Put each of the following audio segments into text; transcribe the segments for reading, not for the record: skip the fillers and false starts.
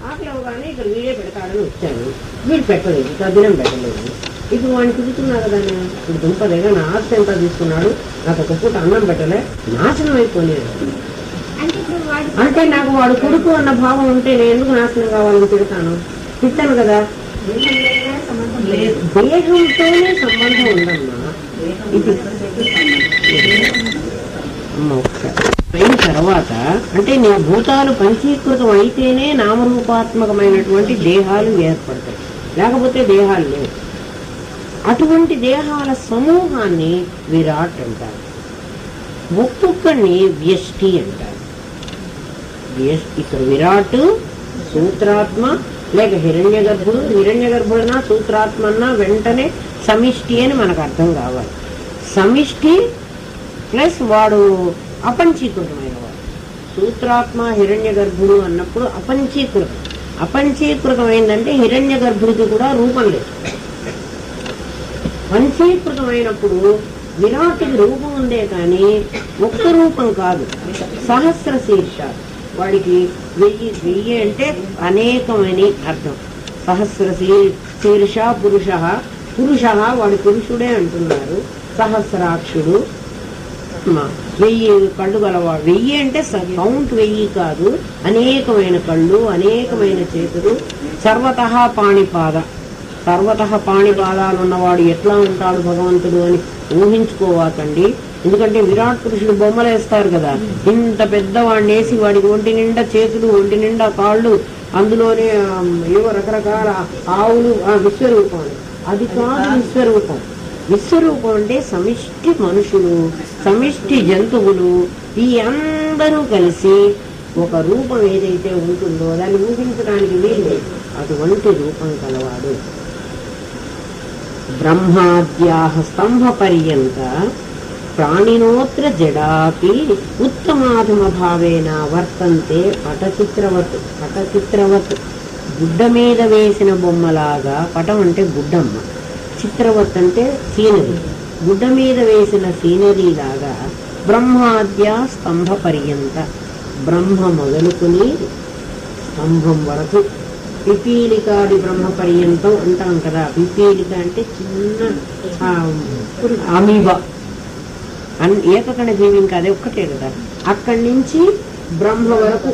ఆకలి అవగానే ఇక్కడ వీడే పెడతాడని వచ్చాను. వీడు పెట్టలేదు, తద్దినం పెట్టలేదు. ఇప్పుడు వాడిని తిరుగుతున్నా కదా, ఇప్పుడు దుంపలేగా నా ఆస్తి ఎంత తీసుకున్నాడు, నాకు ఒక పూట అన్నం పెట్టలే, నాశనం అయిపోలేదు. అంటే నాకు వాడు కొడుకు అన్న భావం ఉంటే నేను ఎందుకు నాశనం కావాలని తిడతాను? తిట్టాను కదా. దేహంతోనే సంబంధం ఉందమ్మా. ఇది అయిన తర్వాత అంటే నీ భూతాలు పంచీకృతం అయితేనే నామరూపాత్మకమైనటువంటి దేహాలు ఏర్పడతాయి, లేకపోతే దేహాలు లేవు. అటువంటి దేహాల సమూహాన్ని విరాట్ అంటారు. ఒక్కొక్కడిని వ్యష్టి అంటారు. ఇక్కడ విరాట్ సూత్రాత్మ లేక హిరణ్య గర్భుడు. హిరణ్య గర్భుడన్నా సూత్రాత్మ అన్నా వెంటనే సమిష్టి అని మనకు అర్థం కావాలి. సమిష్టి ప్లస్ వాడు అపంచీకృతమైన వాడు. సూత్రాత్మ హిరణ్య గర్భుడు అన్నప్పుడు అపంచీకృతం. అపంచీకృతమైందంటే హిరణ్య గర్భుడికి కూడా రూపం లేదు. పంచీకృతమైనప్పుడు విరాటుకి రూపం ఉందే కానీ ఒక్క రూపం కాదు, సహస్ర శీర్ష. వాడికి 1000 అంటే అనేకమని అర్థం. సహస్ర శీర్ష పురుష. పురుష వాడి పురుషుడే అంటున్నారు. సహస్రాక్షుడు, 1000 కళ్ళు గలవాడు. 1000 అంటే కౌంట్ 1000 కాదు, అనేకమైన కళ్ళు, అనేకమైన చేతులు. సర్వతః పాణిపాద. సర్వతః పాణిపాదాలు ఉన్నవాడు ఎట్లా ఉంటాడు భగవంతుడు అని ఊహించుకోవాకండి. ఎందుకంటే విరాట్ పురుషుడు బొమ్మలు వేస్తారు కదా, ఇంత పెద్దవాడిని వేసి వాడికి ఒంటి నిండా చేతులు, ఒంటి నిండా కాళ్ళు, అందులోనే ఏవో రకరకాల ఆవులు. విశ్వరూపం అది కాదు. విశ్వరూపం విశ్వరూపం అంటే సమిష్టి మనుషులు, సమిష్టి జంతువులు, ఈ అందరూ కలిసి ఒక రూపం ఏదైతే ఉంటుందో దాన్ని ఊహించడానికి వీలు. అటువంటి రూపం కలవాడు. బ్రహ్మాద్యాః స్తంభ పర్యంత ప్రాణినోత్ర జడాపి ఉత్తమాధమ భావేన వర్తంతే పటచిత్రవత్. పటచిత్రవత్ గుడ్డ మీద వేసిన బొమ్మలాగా. పటం అంటే గుడ్డమ్మ, చిత్రవత్ అంటే సీనరీ. గుడ్డ మీద వేసిన సీనరీ లాగా బ్రహ్మాద్య స్తంభ పర్యంత. బ్రహ్మ మొదలుకుని స్తంభం వరకు. పిపీలికాది బ్రహ్మ పర్యంతం అంటాం కదా. పిపీలిక అంటే చిన్న అమీబా, ఏకకణ జీవి, ఇంకా అదే ఒక్కటే కదా. అక్కడి నుంచి బ్రహ్మ వరకు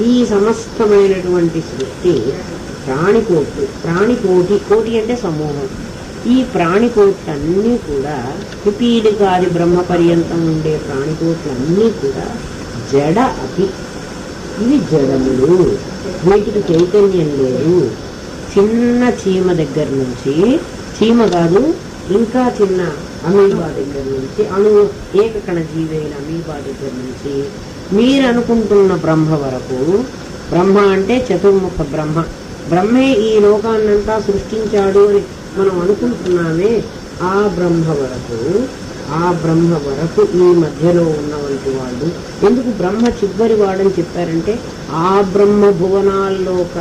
ఈ సమస్తమైనటువంటి సృష్టి ప్రాణికోట్లు. ప్రాణికోటి, కోటి అంటే సమూహం. ఈ ప్రాణికోట్లన్నీ కూడా పిపీలికాది బ్రహ్మ పర్యంతం ఉండే ప్రాణికోట్లన్నీ కూడా జడ అపి. ఇవి జడములు, వీటికి చైతన్యం లేదు. చిన్న చీమ దగ్గర నుంచి, చీమ కాదు ఇంకా చిన్న అమీబా దగ్గర నుంచి, ఏకకణ జీవైన అమీబా దగ్గర నుంచి మీరు అనుకుంటున్న బ్రహ్మ వరకు. బ్రహ్మ అంటే చతుర్ముఖ బ్రహ్మ. బ్రహ్మే ఈ లోకాన్నంతా సృష్టించాడు అని మనం అనుకుంటున్నామే. ఆ బ్రహ్మ వరకు ఈ మధ్యలో ఉన్నవంటి వాళ్ళు. ఎందుకు బ్రహ్మ చివరి వాడని చెప్పారంటే ఆ బ్రహ్మ భువనాల్లోక,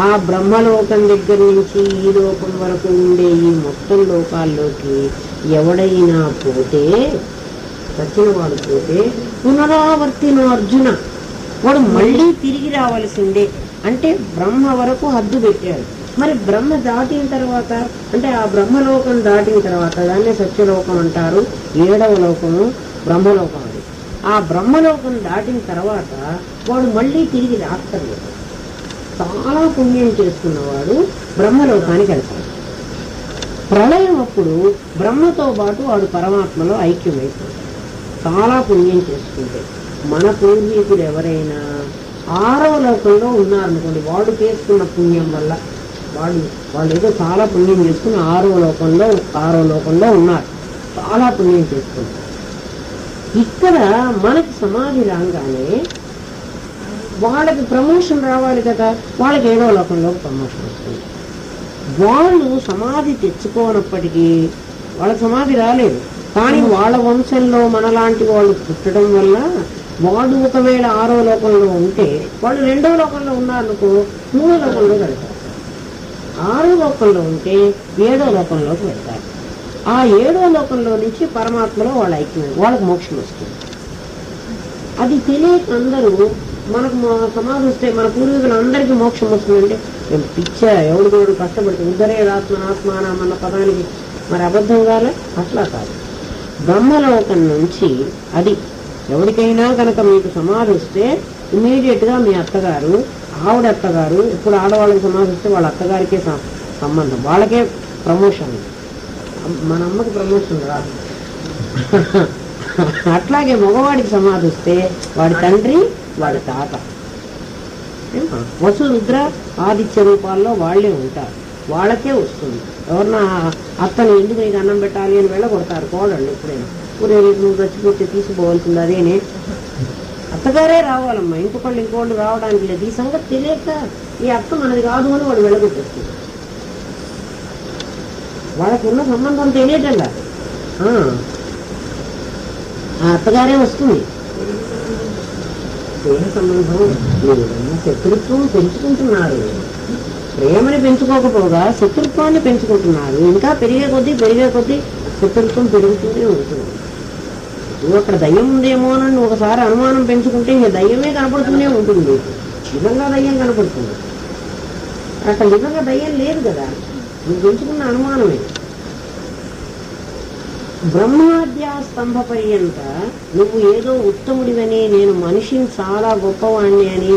ఆ బ్రహ్మలోకం దగ్గర నుంచి ఈ లోకం వరకు ఉండే ఈ మొత్తం లోకాల్లోకి ఎవడైనా పోతే, చచ్చిన వాడు పోతే పునరావర్తిన అర్జున, వాడు మళ్ళీ తిరిగి రావాల్సిందే. అంటే బ్రహ్మ వరకు హద్దు పెట్టాడు. మరి బ్రహ్మ దాటిన తర్వాత అంటే ఆ బ్రహ్మలోకం దాటిన తర్వాత దాన్నే సత్యలోకం అంటారు. 7వ లోకము బ్రహ్మలోకం. అది ఆ బ్రహ్మలోకం దాటిన తర్వాత వాడు మళ్ళీ తిరిగి రాక్కర్లేదు. చాలా పుణ్యం చేసుకున్నవాడు బ్రహ్మలోకానికి వెళ్తాడు. ప్రళయం అప్పుడు బ్రహ్మతో పాటు వాడు పరమాత్మలో ఐక్యమైపోతాడు. చాలా పుణ్యం చేసుకుంటే. మన పూర్వీకులు ఎవరైనా 6వ లోకంలో ఉన్నారనుకోండి, వాడు చేసుకున్న పుణ్యం వల్ల వాళ్ళు ఏదో చాలా పుణ్యం చేసుకుని 6వ లోకంలో ఉన్నారు. చాలా పుణ్యం చేసుకున్నారు. ఇక్కడ మనకి సమాధి రాగానే వాళ్ళకి ప్రమోషన్ రావాలి కదా, వాళ్ళకి 7వ లోకంలో ప్రమోషన్ వస్తుంది. వాళ్ళు సమాధి తెచ్చుకోనప్పటికీ వాళ్ళకి సమాధి రాలేదు. కానీ వాళ్ళ వంశంలో మనలాంటి వాళ్ళు పుట్టడం వల్ల వాడు ఒకవేళ 6వ లోకంలో ఉంటే వాళ్ళు 2వ లోకంలో ఉన్నారనుకో 3వ లోకంలో వెళ్తారు. 6వ లోకంలో ఉంటే 7వ లోకంలోకి వెళ్తారు. ఆ 7వ లోకంలో నుంచి పరమాత్మలో వాళ్ళ ఐక్యమే, వాళ్ళకి మోక్షం వస్తుంది. అది తెలియక అందరూ మనకు సమాధి వస్తే మన పూర్వీకులు అందరికీ మోక్షం వస్తుందంటే మేము పిచ్చా, ఎవడు కష్టపడితే ఉద్ధరే ఆత్మానం అన్న పదానికి మరి అబద్ధం కాలే. అట్లా కాదు, బ్రహ్మలోకం నుంచి అది ఎవరికైనా కనుక మీకు సమాధి వస్తే ఇమీడియట్ గా మీ అత్తగారు, ఆవిడ అత్తగారు, ఇప్పుడు ఆడవాళ్ళకి సమాధి వస్తే వాళ్ళ అత్తగారికే సంబంధం, వాళ్ళకే ప్రమోషన్. మన అమ్మకి ప్రమోషన్ రాదు. అట్లాగే మగవాడికి సమాధి వస్తే వాడి తండ్రి, వాడి తాత, వసు రుద్ర ఆదిత్య రూపాల్లో వాళ్ళే ఉంటారు, వాళ్ళకే వస్తుంది. ఎవరన్నా అత్తను ఎందుకు నీకు అన్నం పెట్టాలి అని వెళ్ళగొడతారు కోడళ్ళు. ఎప్పుడైనా ఊరే నువ్వు చచ్చిపోతే తీసుకోవాల్సింది అదేనే, అత్తగారే రావాలమ్మా, ఇంకోళ్ళు రావడానికి లేదు. ఈ సంగతి తెలియక ఈ అత్త మనది కాదు అని వాడు వెళ్ళగొట్టేస్తుంది. వాళ్ళకు ఉన్న సంబంధం తెలియటంగా ఆ అత్తగారే వస్తుంది. ప్రేమ సంబంధం లేదన్నా, శత్రుత్వం పెంచుకుంటున్నారు. ప్రేమని పెంచుకోకపోగా శత్రుత్వాన్ని పెంచుకుంటున్నారు. ఇంకా పెరిగే కొద్దీ శత్రుత్వం పెరుగుతూనే ఉంటుంది. అక్కడ దయ్యం ఉందేమో అని ఒకసారి అనుమానం పెంచుకుంటే ఇక దయ్యమే కనపడుతూనే ఉంటుంది. నిజంగా దయ్యం కనపడుతుంది, అక్కడ నిజంగా దయ్యం లేదు కదా, నువ్వు పెంచుకున్న అనుమానమే. బ్రహ్మాద్యా స్తంభ పర్యంత నువ్వు ఏదో ఉత్తముడివని, నేను మనిషిని చాలా గొప్పవాణ్ణి అని,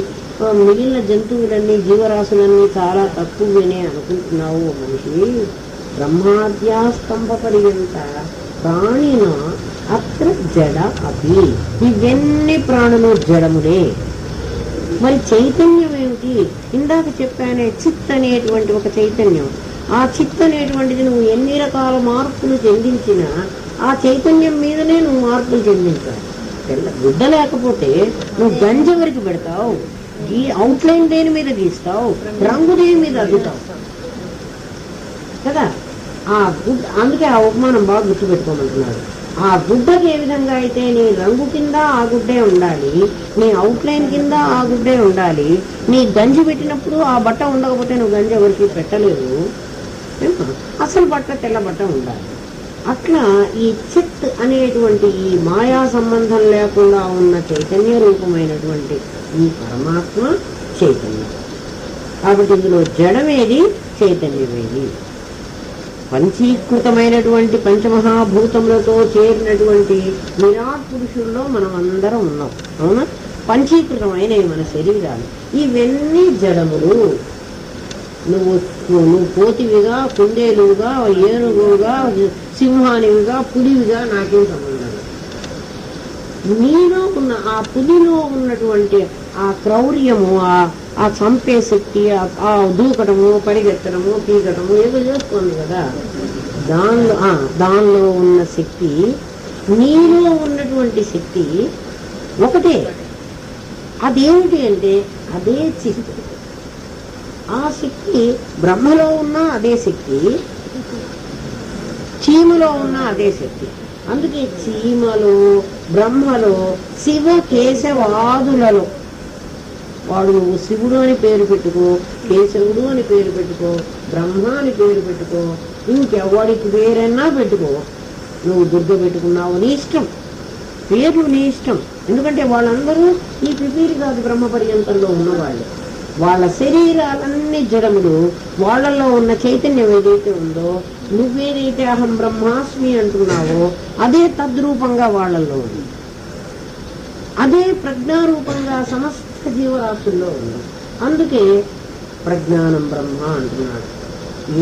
మిగిలిన జంతువులన్నీ జీవరాశులన్నీ చాలా తక్కువనే అనుకుంటున్నావు మనిషి. బ్రహ్మాద్యా స్తంభ పర్యంత ప్రాణిన అత్ర జడ అభి, ఇవన్నీ ప్రాణులు జడములే. మరి చైతన్యం ఏమిటి? ఇందాక చెప్పానే చిత్ అనేటువంటి ఒక చైతన్యం. ఆ చిత్ అనేటువంటిది నువ్వు ఎన్ని రకాల మార్పులు చెందించినా ఆ చైతన్యం మీదనే నువ్వు మార్పులు చెందించావు. గుడ్డ లేకపోతే నువ్వు గంజ వరకు పెడతావు, ఈ అవుట్లైన్ దేని మీద గీస్తావు, రంగు దేని మీద అద్దుతావు కదా. ఆ గుడ్డ, అందుకే ఆ ఉపమానం బాగా గుర్తుపెట్టుకోమంటున్నాడు. ఆ గుడ్డకి ఏ విధంగా అయితే నీ రంగు కింద ఆ గుడ్డే ఉండాలి, నీ అవుట్లైన్ కింద ఆ గుడ్డే ఉండాలి. నీ గంజి పెట్టినప్పుడు ఆ బట్ట ఉండకపోతే నువ్వు గంజి ఎవరికి పెట్టలేవు, అసలు బట్ట తెల్ల బట్ట ఉండాలి. అట్లా ఈ చిత్ అనేటువంటి ఈ మాయా సంబంధం లేకుండా ఉన్న చైతన్య రూపమైనటువంటి ఈ పరమాత్మ చైతన్యం. కాబట్టి ఇందులో జడమేది, చైతన్యమేది. పంచీకృతమైనటువంటి పంచమహాభూతములతో చేరినటువంటి విరాట్ పురుషుల్లో మనం అందరం ఉన్నాం, అవునా? పంచీకృతమైనవి మన శరీరాలు. ఇవన్నీ జడములు. నువ్వు కోతివిగా, కుందేలుగా, ఏనుగుగా, సింహానివిగా, పులివిగా నాకేం సంబంధం. నీలో ఉన్న ఆ పులిలో ఉన్నటువంటి ఆ క్రౌర్యము, ఆ చంపే శక్తి, ఆ దూకటము, పరిగెత్తడము, పీకటము ఏదో చేస్తుంది కదా, దానిలో ఉన్న శక్తి, నీలో ఉన్నటువంటి శక్తి ఒకటే. అదేమిటి అంటే అదే చిత్. ఆ శక్తి బ్రహ్మలో ఉన్న అదే శక్తి, చీమలో ఉన్న అదే శక్తి. అందుకే చీమలో, బ్రహ్మలో, శివ కేశవాదులలో వాడు నువ్వు శివుడు అని పేరు పెట్టుకో, కేశవుడు అని పేరు పెట్టుకో, బ్రహ్మ అని పేరు పెట్టుకో, ఇంకెవడికి పేరన్నా పెట్టుకో. నువ్వు దుర్గ పెట్టుకున్నావు, నీ ఇష్టం, పేర్లు నీ ఇష్టం. ఎందుకంటే వాళ్ళందరూ ఈ పిపీరి కాదు బ్రహ్మ పర్యంతంలో ఉన్నవాళ్ళు. వాళ్ళ శరీరాలన్నీ జడములు. వాళ్ళల్లో ఉన్న చైతన్యం ఏదైతే ఉందో, నువ్వేదైతే అహం బ్రహ్మాస్మి అంటున్నావో అదే తద్రూపంగా వాళ్ళల్లో ఉంది, అదే ప్రజ్ఞారూపంగా సమస్త జీవరాశుల్లో ఉంది. అందుకే ప్రజ్ఞానం బ్రహ్మ అంటున్నాడు.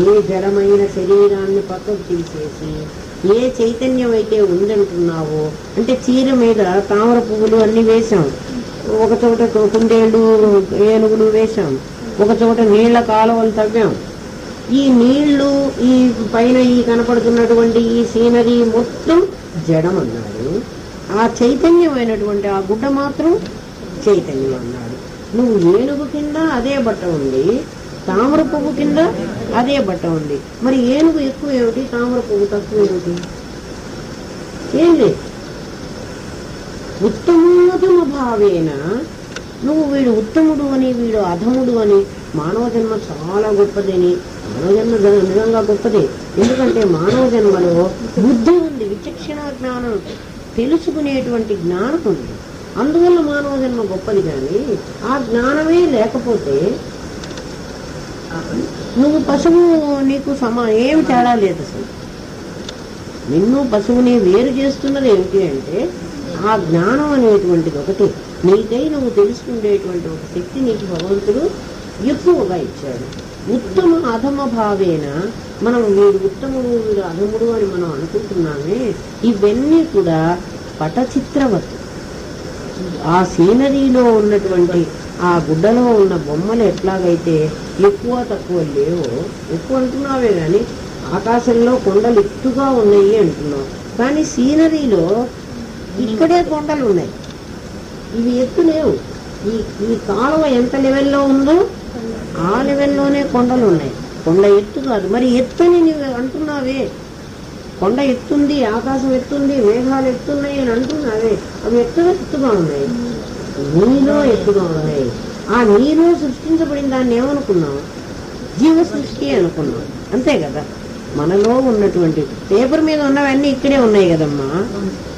ఏ జడమైన శరీరాన్ని పక్కకు తీసేసి ఏ చైతన్యం అయితే ఉందంటున్నావో, అంటే చీర మీద తామర పువ్వులు అన్ని వేశాం, ఒక చోట కుందేళ్ళు, ఏనుగులు వేశాం, ఒక చోట నీళ్ల కాలువలు తవ్వాం. ఈ నీళ్లు, ఈ పైన ఈ కనపడుతున్నటువంటి ఈ సీనరీ మొత్తం జడం అన్నాడు. ఆ చైతన్యమైనటువంటి ఆ గుడ్డ మాత్రం చైతన్యం అన్నాడు. నువ్వు ఏనుగు కింద అదే బట్ట ఉంది, తామర పువ్వు కింద అదే బట్ట ఉంది. మరి ఏనుగు ఎక్కువ ఏమిటి, తామర పువ్వు తక్కువ ఏమిటి? ఏం లేదు. ఉత్తమోత్తమ భావేన నువ్వు వీడు ఉత్తముడు అని, వీడు అధముడు అని, మానవ జన్మ చాలా గొప్పదని. మానవ జన్మ నిజంగా గొప్పదే. ఎందుకంటే మానవ జన్మలో బుద్ధి ఉంది, విచక్షణ జ్ఞానం, తెలుసుకునేటువంటి జ్ఞానం ఉంది. అందువల్ల మానవ జన్మ గొప్పది. కానీ ఆ జ్ఞానమే లేకపోతే నువ్వు పశువు నీకు ఏమి తేడా లేదు. అసలు నిన్ను పశువుని వేరు చేస్తున్నది ఏమిటి అంటే ఆ జ్ఞానం అనేటువంటిది ఒకటి. నీకై నువ్వు తెలుసుకునేటువంటి ఒక శక్తి నీకు భగవంతుడు ఎక్కువగా ఇచ్చాడు. ఉత్తమ అధమ భావేన మనం వీడు ఉత్తముడు వీడు అధముడు అని మనం అనుకుంటున్నామే. ఇవన్నీ కూడా పటచిత్రవత్తు. ఆ సీనరీలో ఉన్నటువంటి ఆ గుడ్డలో ఉన్న బొమ్మలు ఎట్లాగైతే ఎక్కువ తక్కువ లేవో, ఎక్కువ అంటున్నావే కానీ ఆకాశంలో కొండలు ఎత్తుగా ఉన్నాయి అంటున్నావు, కానీ సీనరీలో ఇక్కడే కొండలు ఉన్నాయి, ఇవి ఎత్తు లేవు. ఈ కాలువ ఎంత లెవెల్లో ఉందో ఆ లెవెల్లోనే కొండలు ఉన్నాయి. కొండ ఎత్తు కాదు. మరి ఎత్తని నువ్వు అంటున్నావే, కొండ ఎత్తుంది, ఆకాశం ఎత్తుంది, మేఘాలు ఎత్తున్నాయి అని అంటున్నావే, అవి ఎత్తుగా ఉన్నాయి, నీలో ఎత్తుగా ఉన్నాయి. ఆ నీలో సృష్టించబడిన దాన్ని ఏమనుకున్నావు? జీవ సృష్టి అనుకున్నావు, అంతే కదా. మనలో ఉన్నటువంటి పేపర్ మీద ఉన్నవన్నీ ఇక్కడే ఉన్నాయి కదమ్మా.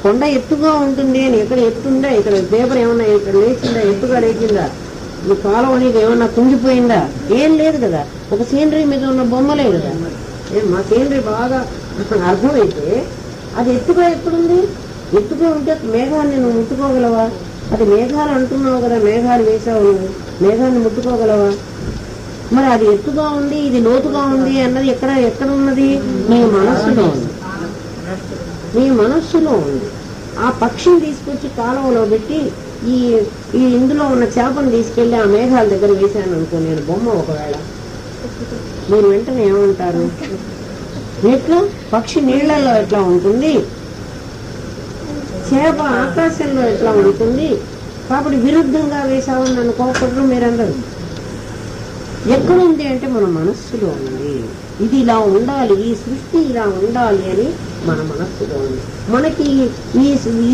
కొండ ఎత్తుగా ఉంటుంది అని ఎక్కడ ఎత్తుందా? ఇక్కడ పేపర్ ఏమన్నా ఇక్కడ లేచిందా? ఎత్తుగా లేచిందా? ఈ కాలం అనేది ఏమన్నా కుంగిపోయిందా? ఏం లేదు కదా. ఒక సీనరీ మీద ఉన్న బొమ్మలే కదా. మా సీనరీ బాగా అర్థమైతే అది ఎత్తుగా ఎక్కడుంది? ఎత్తుగా ఉంటే మేఘాన్ని నువ్వు ముట్టుకోగలవా? అది మేఘాలు అంటున్నావు కదా, మేఘాలు వేసావు నువ్వు, మేఘాన్ని ముట్టుకోగలవా? మరి అది ఎత్తుగా ఉంది, ఇది లోతుగా ఉంది అన్నది ఎక్కడ ఉన్నది? నీ మనస్సులో ఉంది. నీ మనస్సులో ఉంది. ఆ పక్షిని తీసుకొచ్చి కాలువలో పెట్టి ఈ ఇందులో ఉన్న చేపను తీసుకెళ్లి ఆ మేఘాల దగ్గర వేశాను అనుకో నేను బొమ్మ, ఒకవేళ మీరు వెంటనే ఏమంటారు? ఎట్లా పక్షి నీళ్లలో ఎట్లా ఉంటుంది, చేప ఆకాశంలో ఎట్లా ఉంటుంది, కాబట్టి విరుద్ధంగా వేశామని నన్ను కోపడరు మీరందరూ. ఎక్కడుంది అంటే మన మనస్సులో ఉంది. ఇది ఇలా ఉండాలి, ఈ సృష్టి ఇలా ఉండాలి అని మన మనస్సులో ఉంది. మనకి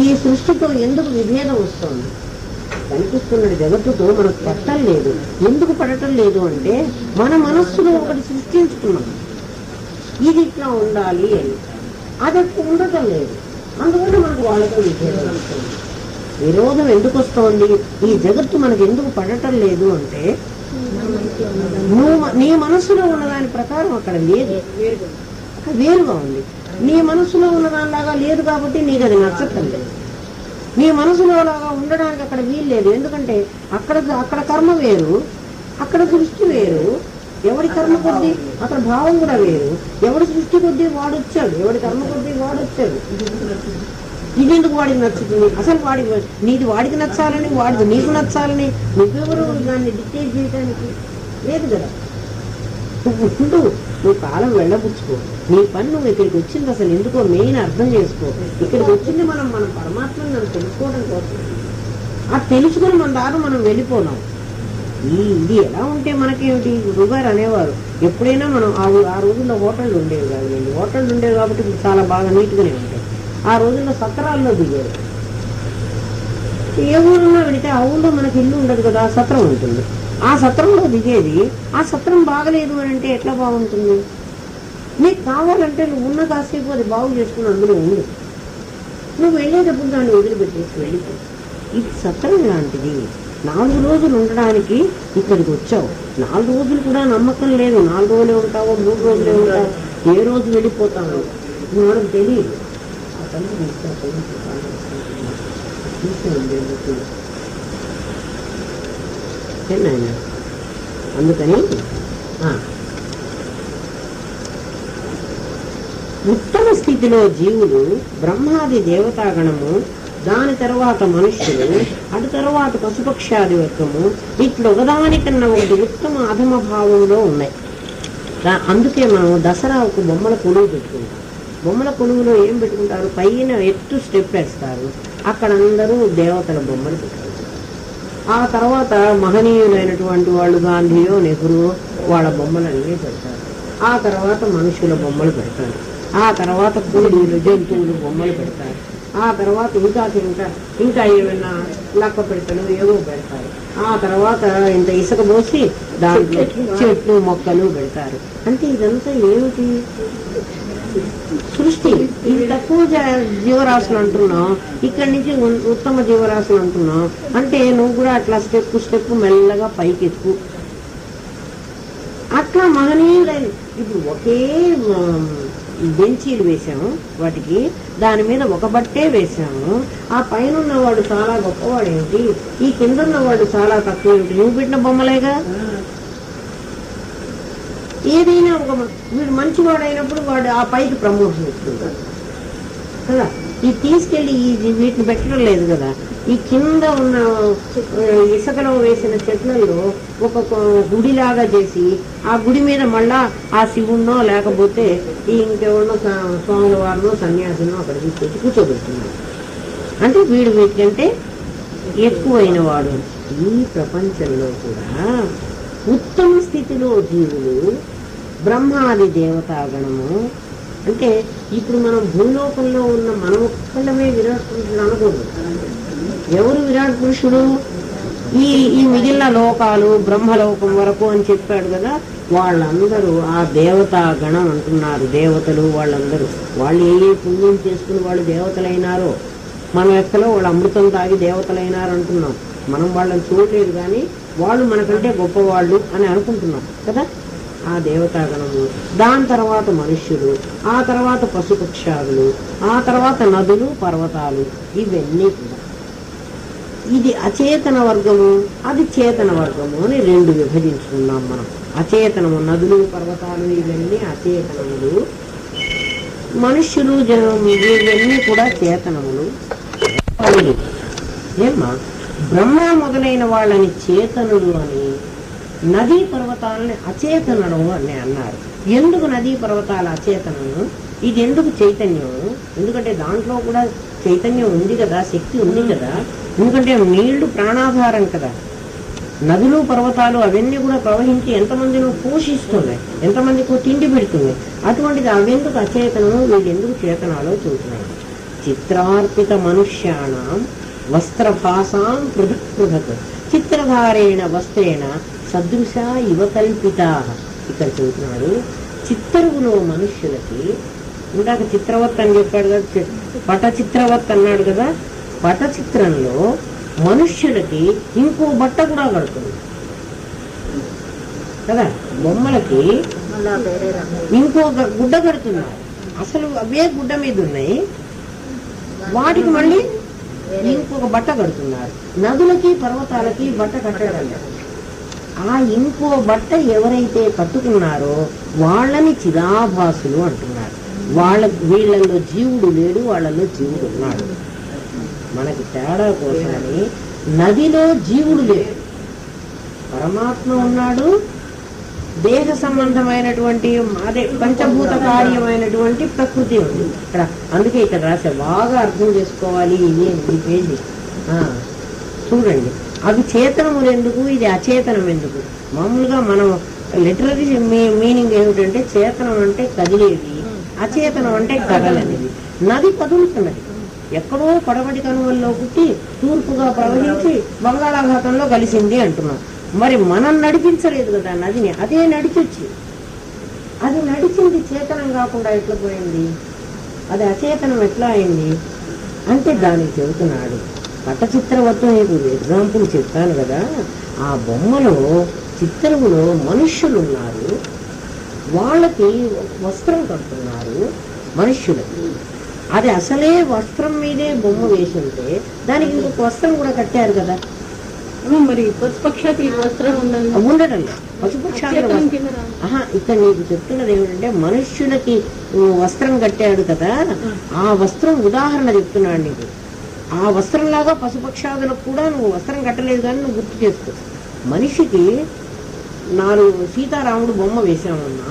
ఈ సృష్టితో ఎందుకు విభేదం వస్తుంది? కనిపిస్తున్న జగత్తుతో మనకు పట్టం లేదు. ఎందుకు పడటం లేదు అంటే మన మనస్సులో ఒకటి సృష్టించుకున్నాం, ఇది ఇట్లా ఉండాలి అని. అది ఉండటం లేదు. అందువల్ల మనకు వాళ్ళతో విభేదం వస్తుంది. విరోధం ఎందుకు వస్తోంది? ఈ జగత్తు మనకు ఎందుకు పడటం లేదు అంటే నీ మనస్సులో ఉన్నదాని ప్రకారం అక్కడ లేదు, వేరుగా ఉంది. నీ మనస్సులో ఉన్నదానిలాగా లేదు కాబట్టి నీకు అది నచ్చటం లేదు. నీ మనసులో లాగా ఉండడానికి అక్కడ వీలు లేదు. ఎందుకంటే అక్కడ కర్మ వేరు, అక్కడ సృష్టి వేరు. ఎవడి కర్మ కొద్దీ అక్కడ భావం కూడా వేరు. ఎవడి సృష్టి కొద్దీ వాడు వచ్చాడు, ఎవడి కర్మ కొద్దీ వాడు వచ్చాడు. ఇదెందుకు వాడికి నచ్చుతుంది? అసలు నీది వాడికి నచ్చాలని, వాడికి నీకు నచ్చాలని నువ్వెవరు దాన్ని డిక్టేట్ చేయడానికి లేదు కదా. నువ్వు కాలం వెళ్ళబుచ్చుకో, నీ పని నువ్వు ఇక్కడికి వచ్చింది అసలు ఎందుకో మెయిన్ అర్థం చేసుకో. ఇక్కడికి వచ్చింది మనం పరమాత్మని మనం తెలుసుకోవడం కోసం. ఆ తెలుసుకుని మన దారి మనం వెళ్ళిపోనాం. ఇది ఎలా ఉంటే మనకేమిటి? గురుగారు అనేవారు ఎప్పుడైనా మనం ఆ రోజుల్లో హోటళ్ళు ఉండేవి కాదు. హోటళ్ళు ఉండేవి కాబట్టి చాలా బాగా నీట్గానే ఉంటాయి. ఆ రోజుల్లో సత్రాల్లో దిగేవి. ఏ ఊరున్నా వెళితే ఆ ఊళ్ళో మనకి ఇల్లు ఉండదు కదా, సత్రం ఉంటుంది. ఆ సత్రంలో దిగేది. ఆ సత్రం బాగలేదు అని అంటే ఎట్లా బాగుంటుంది? నీకు కావాలంటే నువ్వు ఉన్న కాసేపు అది బాగు చేసుకుని అందులో ఉండు. నువ్వు వెళ్ళేటప్పుడు దాన్ని వదిలిపెట్టేసి వెళ్ళిపో. ఇది సత్రం లాంటిది. 4 రోజులు ఉండడానికి ఇక్కడికి వచ్చావు. 4 రోజులు కూడా నమ్మకం లేదు. 4 రోజులే ఉంటావో 3 రోజులే ఉంటావు, ఏ రోజు వెళ్ళిపోతావు మనకు తెలియదు. ఆ తల్లి అందుకని ఉత్తమ స్థితిలో జీవులు, బ్రహ్మాది దేవతాగణము, దాని తర్వాత మనుష్యులు, అటు తర్వాత పశుపక్షాది వర్గము, ఇట్లా ఒకదానికన్నా ఒకటి ఉత్తమ అధమ భావంలో ఉన్నాయి. అందుకే మనం దసరాకు బొమ్మల కొలువు పెట్టుకుంటాం. బొమ్మల కొలువులో ఏం పెట్టుకుంటారు? పైన ఎత్తు స్టెప్ వేస్తారు, అక్కడ అందరూ దేవతల బొమ్మలు పెట్టుకుంటారు. ఆ తర్వాత మహనీయులైనటువంటి వాళ్ళు గాంధీయో నెహ్రూ వాళ్ళ బొమ్మలన్నీ పెడతారు. ఆ తర్వాత మనుషుల బొమ్మలు పెడతారు. ఆ తర్వాత కూలీలు జంతువులు బొమ్మలు పెడతారు. ఆ తర్వాత ఇంకా ఏమైనా లక్క పెడతారు, ఏవో పెడతారు. ఆ తర్వాత ఇంత ఇసుక పోసి దాంట్లో చెట్లు మొక్కలు పెడతారు. అంటే ఇదంతా ఏమిటి? సృష్టి. ఇది తక్కువ జీవరాశులు అంటున్నాం, ఇక్కడి నుంచి ఉత్తమ జీవరాశులు అంటున్నాం. అంటే నువ్వు కూడా అట్లా స్టెప్ మెల్లగా పైకెక్కు. అట్లా మహనీయులైన ఇప్పుడు ఒకే బెంచీలు వేసాము వాటికి, దాని మీద ఒక బట్టే వేసాము. ఆ పైన ఉన్నవాడు చాలా గొప్పవాడు ఏమిటి, ఈ కింద ఉన్నవాడు చాలా తక్కువ ఏమిటి? నువ్వు పెట్టిన బొమ్మలేగా. ఏదైనా ఒక వీడు మంచివాడు అయినప్పుడు వాడు ఆ పైకి ప్రమోషన్ ఇస్తున్నాడు కదా. ఇది తీసుకెళ్లి వీటిని పెట్టడం లేదు కదా. ఈ కింద ఉన్న ఇసుకలో వేసిన చెట్లలో ఒక గుడిలాగా చేసి ఆ గుడి మీద మళ్ళా ఆ శివుణ్ణో లేకపోతే ఈ ఇంకెవరినో స్వాముల వారినో సన్యాసినో అక్కడ తీసుకొచ్చి కూర్చోబెడుతున్నాడు. అంటే వీడు వీటికంటే ఎక్కువైన వాడు. ఈ ప్రపంచంలో కూడా ఉత్తమ స్థితిలో జీవులు, బ్రహ్మాది దేవతాగణము. అంటే ఇప్పుడు మనం భూలోకంలో ఉన్న మనం ఒక్కళ్ళమే విరాట్ పురుషుడు అనకూడదు. ఎవరు విరాట్ పురుషుడు? ఈ మిగిలిన లోకాలు బ్రహ్మలోకం వరకు అని చెప్పాడు కదా, వాళ్ళందరూ ఆ దేవతా గణం అంటున్నారు. దేవతలు వాళ్ళందరూ, వాళ్ళు ఏ పుణ్యం చేసుకుని వాళ్ళు దేవతలైనారో, మనం ఎక్కడో వాళ్ళు అమృతం తాగి దేవతలైనారు అంటున్నాం. మనం వాళ్ళని చూడలేదు కానీ వాళ్ళు మనకంటే గొప్పవాళ్ళు అని అనుకుంటున్నాం కదా. ఆ దేవతాగణము, దాని తర్వాత మనుష్యులు, ఆ తర్వాత పశుపక్షాదులు, ఆ తర్వాత నదులు పర్వతాలు. ఇవన్నీ కూడా ఇది అచేతన వర్గము, అది చేతన వర్గము అని రెండు విభజించుకున్నాం మనం. అచేతనము నదులు పర్వతాలు ఇవన్నీ అచేతనములు, మనుష్యులు ఇవన్నీ కూడా చేతనములు. ఏమ్మా బ్రహ్మ మొదలైన వాళ్ళని చేతనులు అని, నదీ పర్వతాలని అచేతనము అని అన్నారు. ఎందుకు నదీ పర్వతాల అచేతనము? ఇది ఎందుకు చైతన్యము? ఎందుకంటే దాంట్లో కూడా చైతన్యం ఉంది కదా, శక్తి ఉంది కదా. ఎందుకంటే నీళ్లు ప్రాణాధారం కదా. నదులు పర్వతాలు అవన్నీ కూడా ప్రవహించి ఎంతమందిని పోషిస్తున్నాయి, ఎంతమందికి తిండి పెడుతున్నాయి. అటువంటిది అవెందుకు అచేతనము, వీళ్ళు ఎందుకు చేతనాలో చూస్తున్నాయి. చిత్రార్పిత మనుష్యాణం వస్త్రభాసాం పృథక్ పృథక్ చిత్రధారేణ వస్త్రేణ సదృశ ఇవ కల్పితా. ఇక్కడ చూస్తున్నాడు చిత్తరువులో మనుష్యులకి, ఇందాక చిత్రవత్ అని చెప్పాడు కదా, పటచిత్రవత్ అన్నాడు కదా. పటచిత్రంలో మనుష్యులకి ఇంకో బట్ట కూడా కడుతుంది కదా. బొమ్మలకి ఇంకో గుడ్డ కడుతున్నారు. అసలు అవే గుడ్డ మీద ఉన్నాయి, వాటికి మళ్ళీ ఇంకొక బట్ట కడుతున్నారు. నదులకి పర్వతాలకి బట్ట కట్టడం. ఆ ఇంకో బట్ట ఎవరైతే కట్టుకున్నారో వాళ్ళని చిదాభాసులు అంటున్నారు. వీళ్ళల్లో జీవుడు లేడు, వాళ్ళలో జీవుడు ఉన్నాడు. మనకి తేడా కోసమని నదిలో జీవుడు లేడు, పరమాత్మ ఉన్నాడు. దేహ సంబంధమైనటువంటి అదే పంచభూత కార్యమైనటువంటి ప్రకృతి ఉంది ఇక్కడ. అందుకే ఇక్కడ రాసే బాగా అర్థం చేసుకోవాలి. ఇది ఈ పేజీ చూడండి. అవి చేతనములు ఎందుకు, ఇది అచేతనం ఎందుకు? మామూలుగా మనం లిటరరీ మీనింగ్ ఏమిటంటే చేతనం అంటే కదిలేది, అచేతనం అంటే కదలనిది. నది కదులుతున్నది, ఎక్కడో పడమటి కనుమల్లో పుట్టి తూర్పుగా ప్రవహించి బంగాళాఘాతంలో కలిసింది అంటున్నాం. మరి మనం నడిపించలేదు కదా నదిని, అదే నడిచొచ్చి. అది నడిచింది చేతనం కాకుండా ఎట్లా పోయింది? అది అచేతనం ఎట్లా అయింది అంటే దానికి చెబుతున్నాడు. పటచిత్రవత్తు నీకు ఎగ్జాంపుల్ చెప్తాను కదా. ఆ బొమ్మలో చిత్రములో మనుష్యులు ఉన్నారు, వాళ్ళకి వస్త్రం కడుతున్నారు మనుష్యులకి. అది అసలే వస్త్రం మీదే బొమ్మ వేసి ఉంటే దానికి ఇంకొక వస్త్రం కూడా కట్టారు కదా. మరి పశుపక్షాకి వస్త్రం ఉండడం పశుపక్షాలు. ఇక్కడ నీకు చెప్తున్నది ఏమిటంటే మనుష్యులకి వస్త్రం కట్టాడు కదా, ఆ వస్త్రం ఉదాహరణ చెప్తున్నాడు నీకు. ఆ వస్త్రంలాగా పశుపక్షాదులకు కూడా నువ్వు వస్త్రం కట్టలేదు కానీ నువ్వు గుర్తు చేసుకో. మనిషికి 4 సీతారాముడు బొమ్మ వేసామన్నా,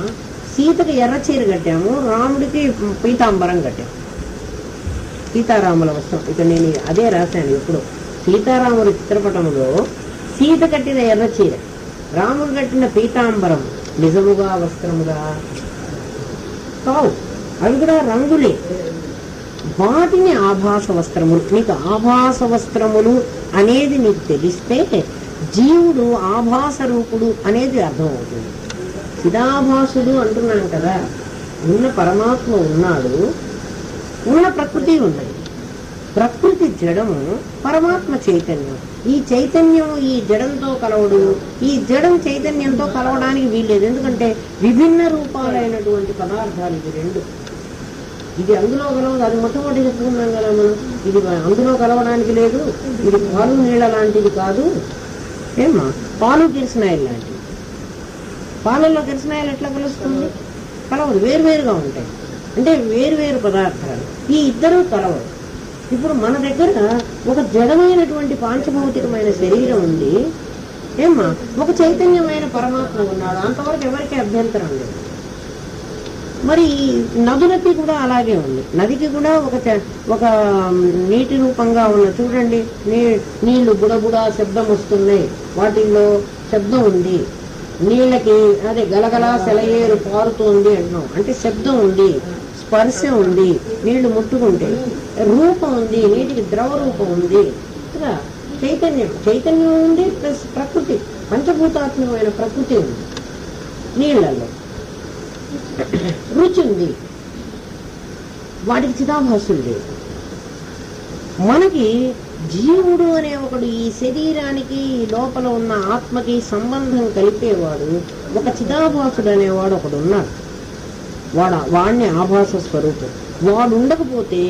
సీతకి ఎర్ర చీర కట్టాము, రాముడికి పీతాంబరం కట్టాము. సీతారాముల వస్త్రం ఇక నేను అదే రాశాను. ఎప్పుడు సీతారాముల చిత్రపటంలో సీత కట్టిన ఎర్ర చీర, రాముడు కట్టిన పీతాంబరం నిజముగా వస్త్రముగా కావు, అవి కూడా రంగులే. వాటిని ఆభాస వస్త్రములు. నీకు ఆభాస వస్త్రములు అనేది నీకు తెలిస్తే జీవుడు ఆభాస రూపుడు అనేది అర్థమవుతుంది. చిదాభాసుడు అంటున్నాను కదా, ఉన్న పరమాత్మ ఉన్నాడు, ఉన్న ప్రకృతి ఉన్నది. ప్రకృతి జడము, పరమాత్మ చైతన్యం. ఈ చైతన్యం ఈ జడంతో కలవడు, ఈ జడం చైతన్యంతో కలవడానికి వీల్లేదు. ఎందుకంటే విభిన్న రూపాలైనటువంటి పదార్థాలు ఇవి రెండు. ఇది అందులో కలవదు, అది మొట్టమొదటి చెప్పుకున్నాం కదా మనం. ఇది అందులో కలవడానికి లేదు, ఇది పాలు నీళ్ళ లాంటిది కాదు. ఏమ్మా, పాలు కిరసనాయిల్ లాంటివి. పాలల్లో కిరసనాయిల్ ఎట్లా కలుస్తుంది? కలవదు, వేరువేరుగా ఉంటాయి. అంటే వేరువేరు పదార్థాలు, ఈ ఇద్దరూ కలవదు. ఇప్పుడు మన దగ్గర ఒక జడమైనటువంటి పాంచభౌతికమైన శరీరం ఉంది, ఏమ్మా, ఒక చైతన్యమైన పరమాత్మ ఉన్నాడు. అంతవరకు ఎవరికి అభ్యంతరం లేదు. మరి నదులకి కూడా అలాగే ఉంది. నదికి కూడా ఒక నీటి రూపంగా ఉన్న, చూడండి, నీళ్లు బుడబుడా శబ్దం వస్తున్నాయి, వాటిల్లో శబ్దం ఉంది. నీళ్ళకి అదే గలగల సెలయేరు పారుతోంది అంటున్నాం, అంటే శబ్దం ఉంది, స్పర్శ ఉంది, నీళ్లు ముట్టుకుంటే రూపం ఉంది, నీటికి ద్రవ రూపం ఉంది. చైతన్యం ఉంది, ప్లస్ ప్రకృతి, పంచభూతాత్మకమైన ప్రకృతి ఉంది. నీళ్లలో రుచి ఉంది, వాటికి చిదాభాసులు లేదు. మనకి జీవుడు అనే ఒకడు ఈ శరీరానికి లోపల ఉన్న ఆత్మకి సంబంధం కలిపేవాడు, ఒక చిదాభాసుడు అనేవాడు ఒకడు ఉన్నాడు. వాడిని ఆభాస స్వరూపం. వాడు ఉండకపోతే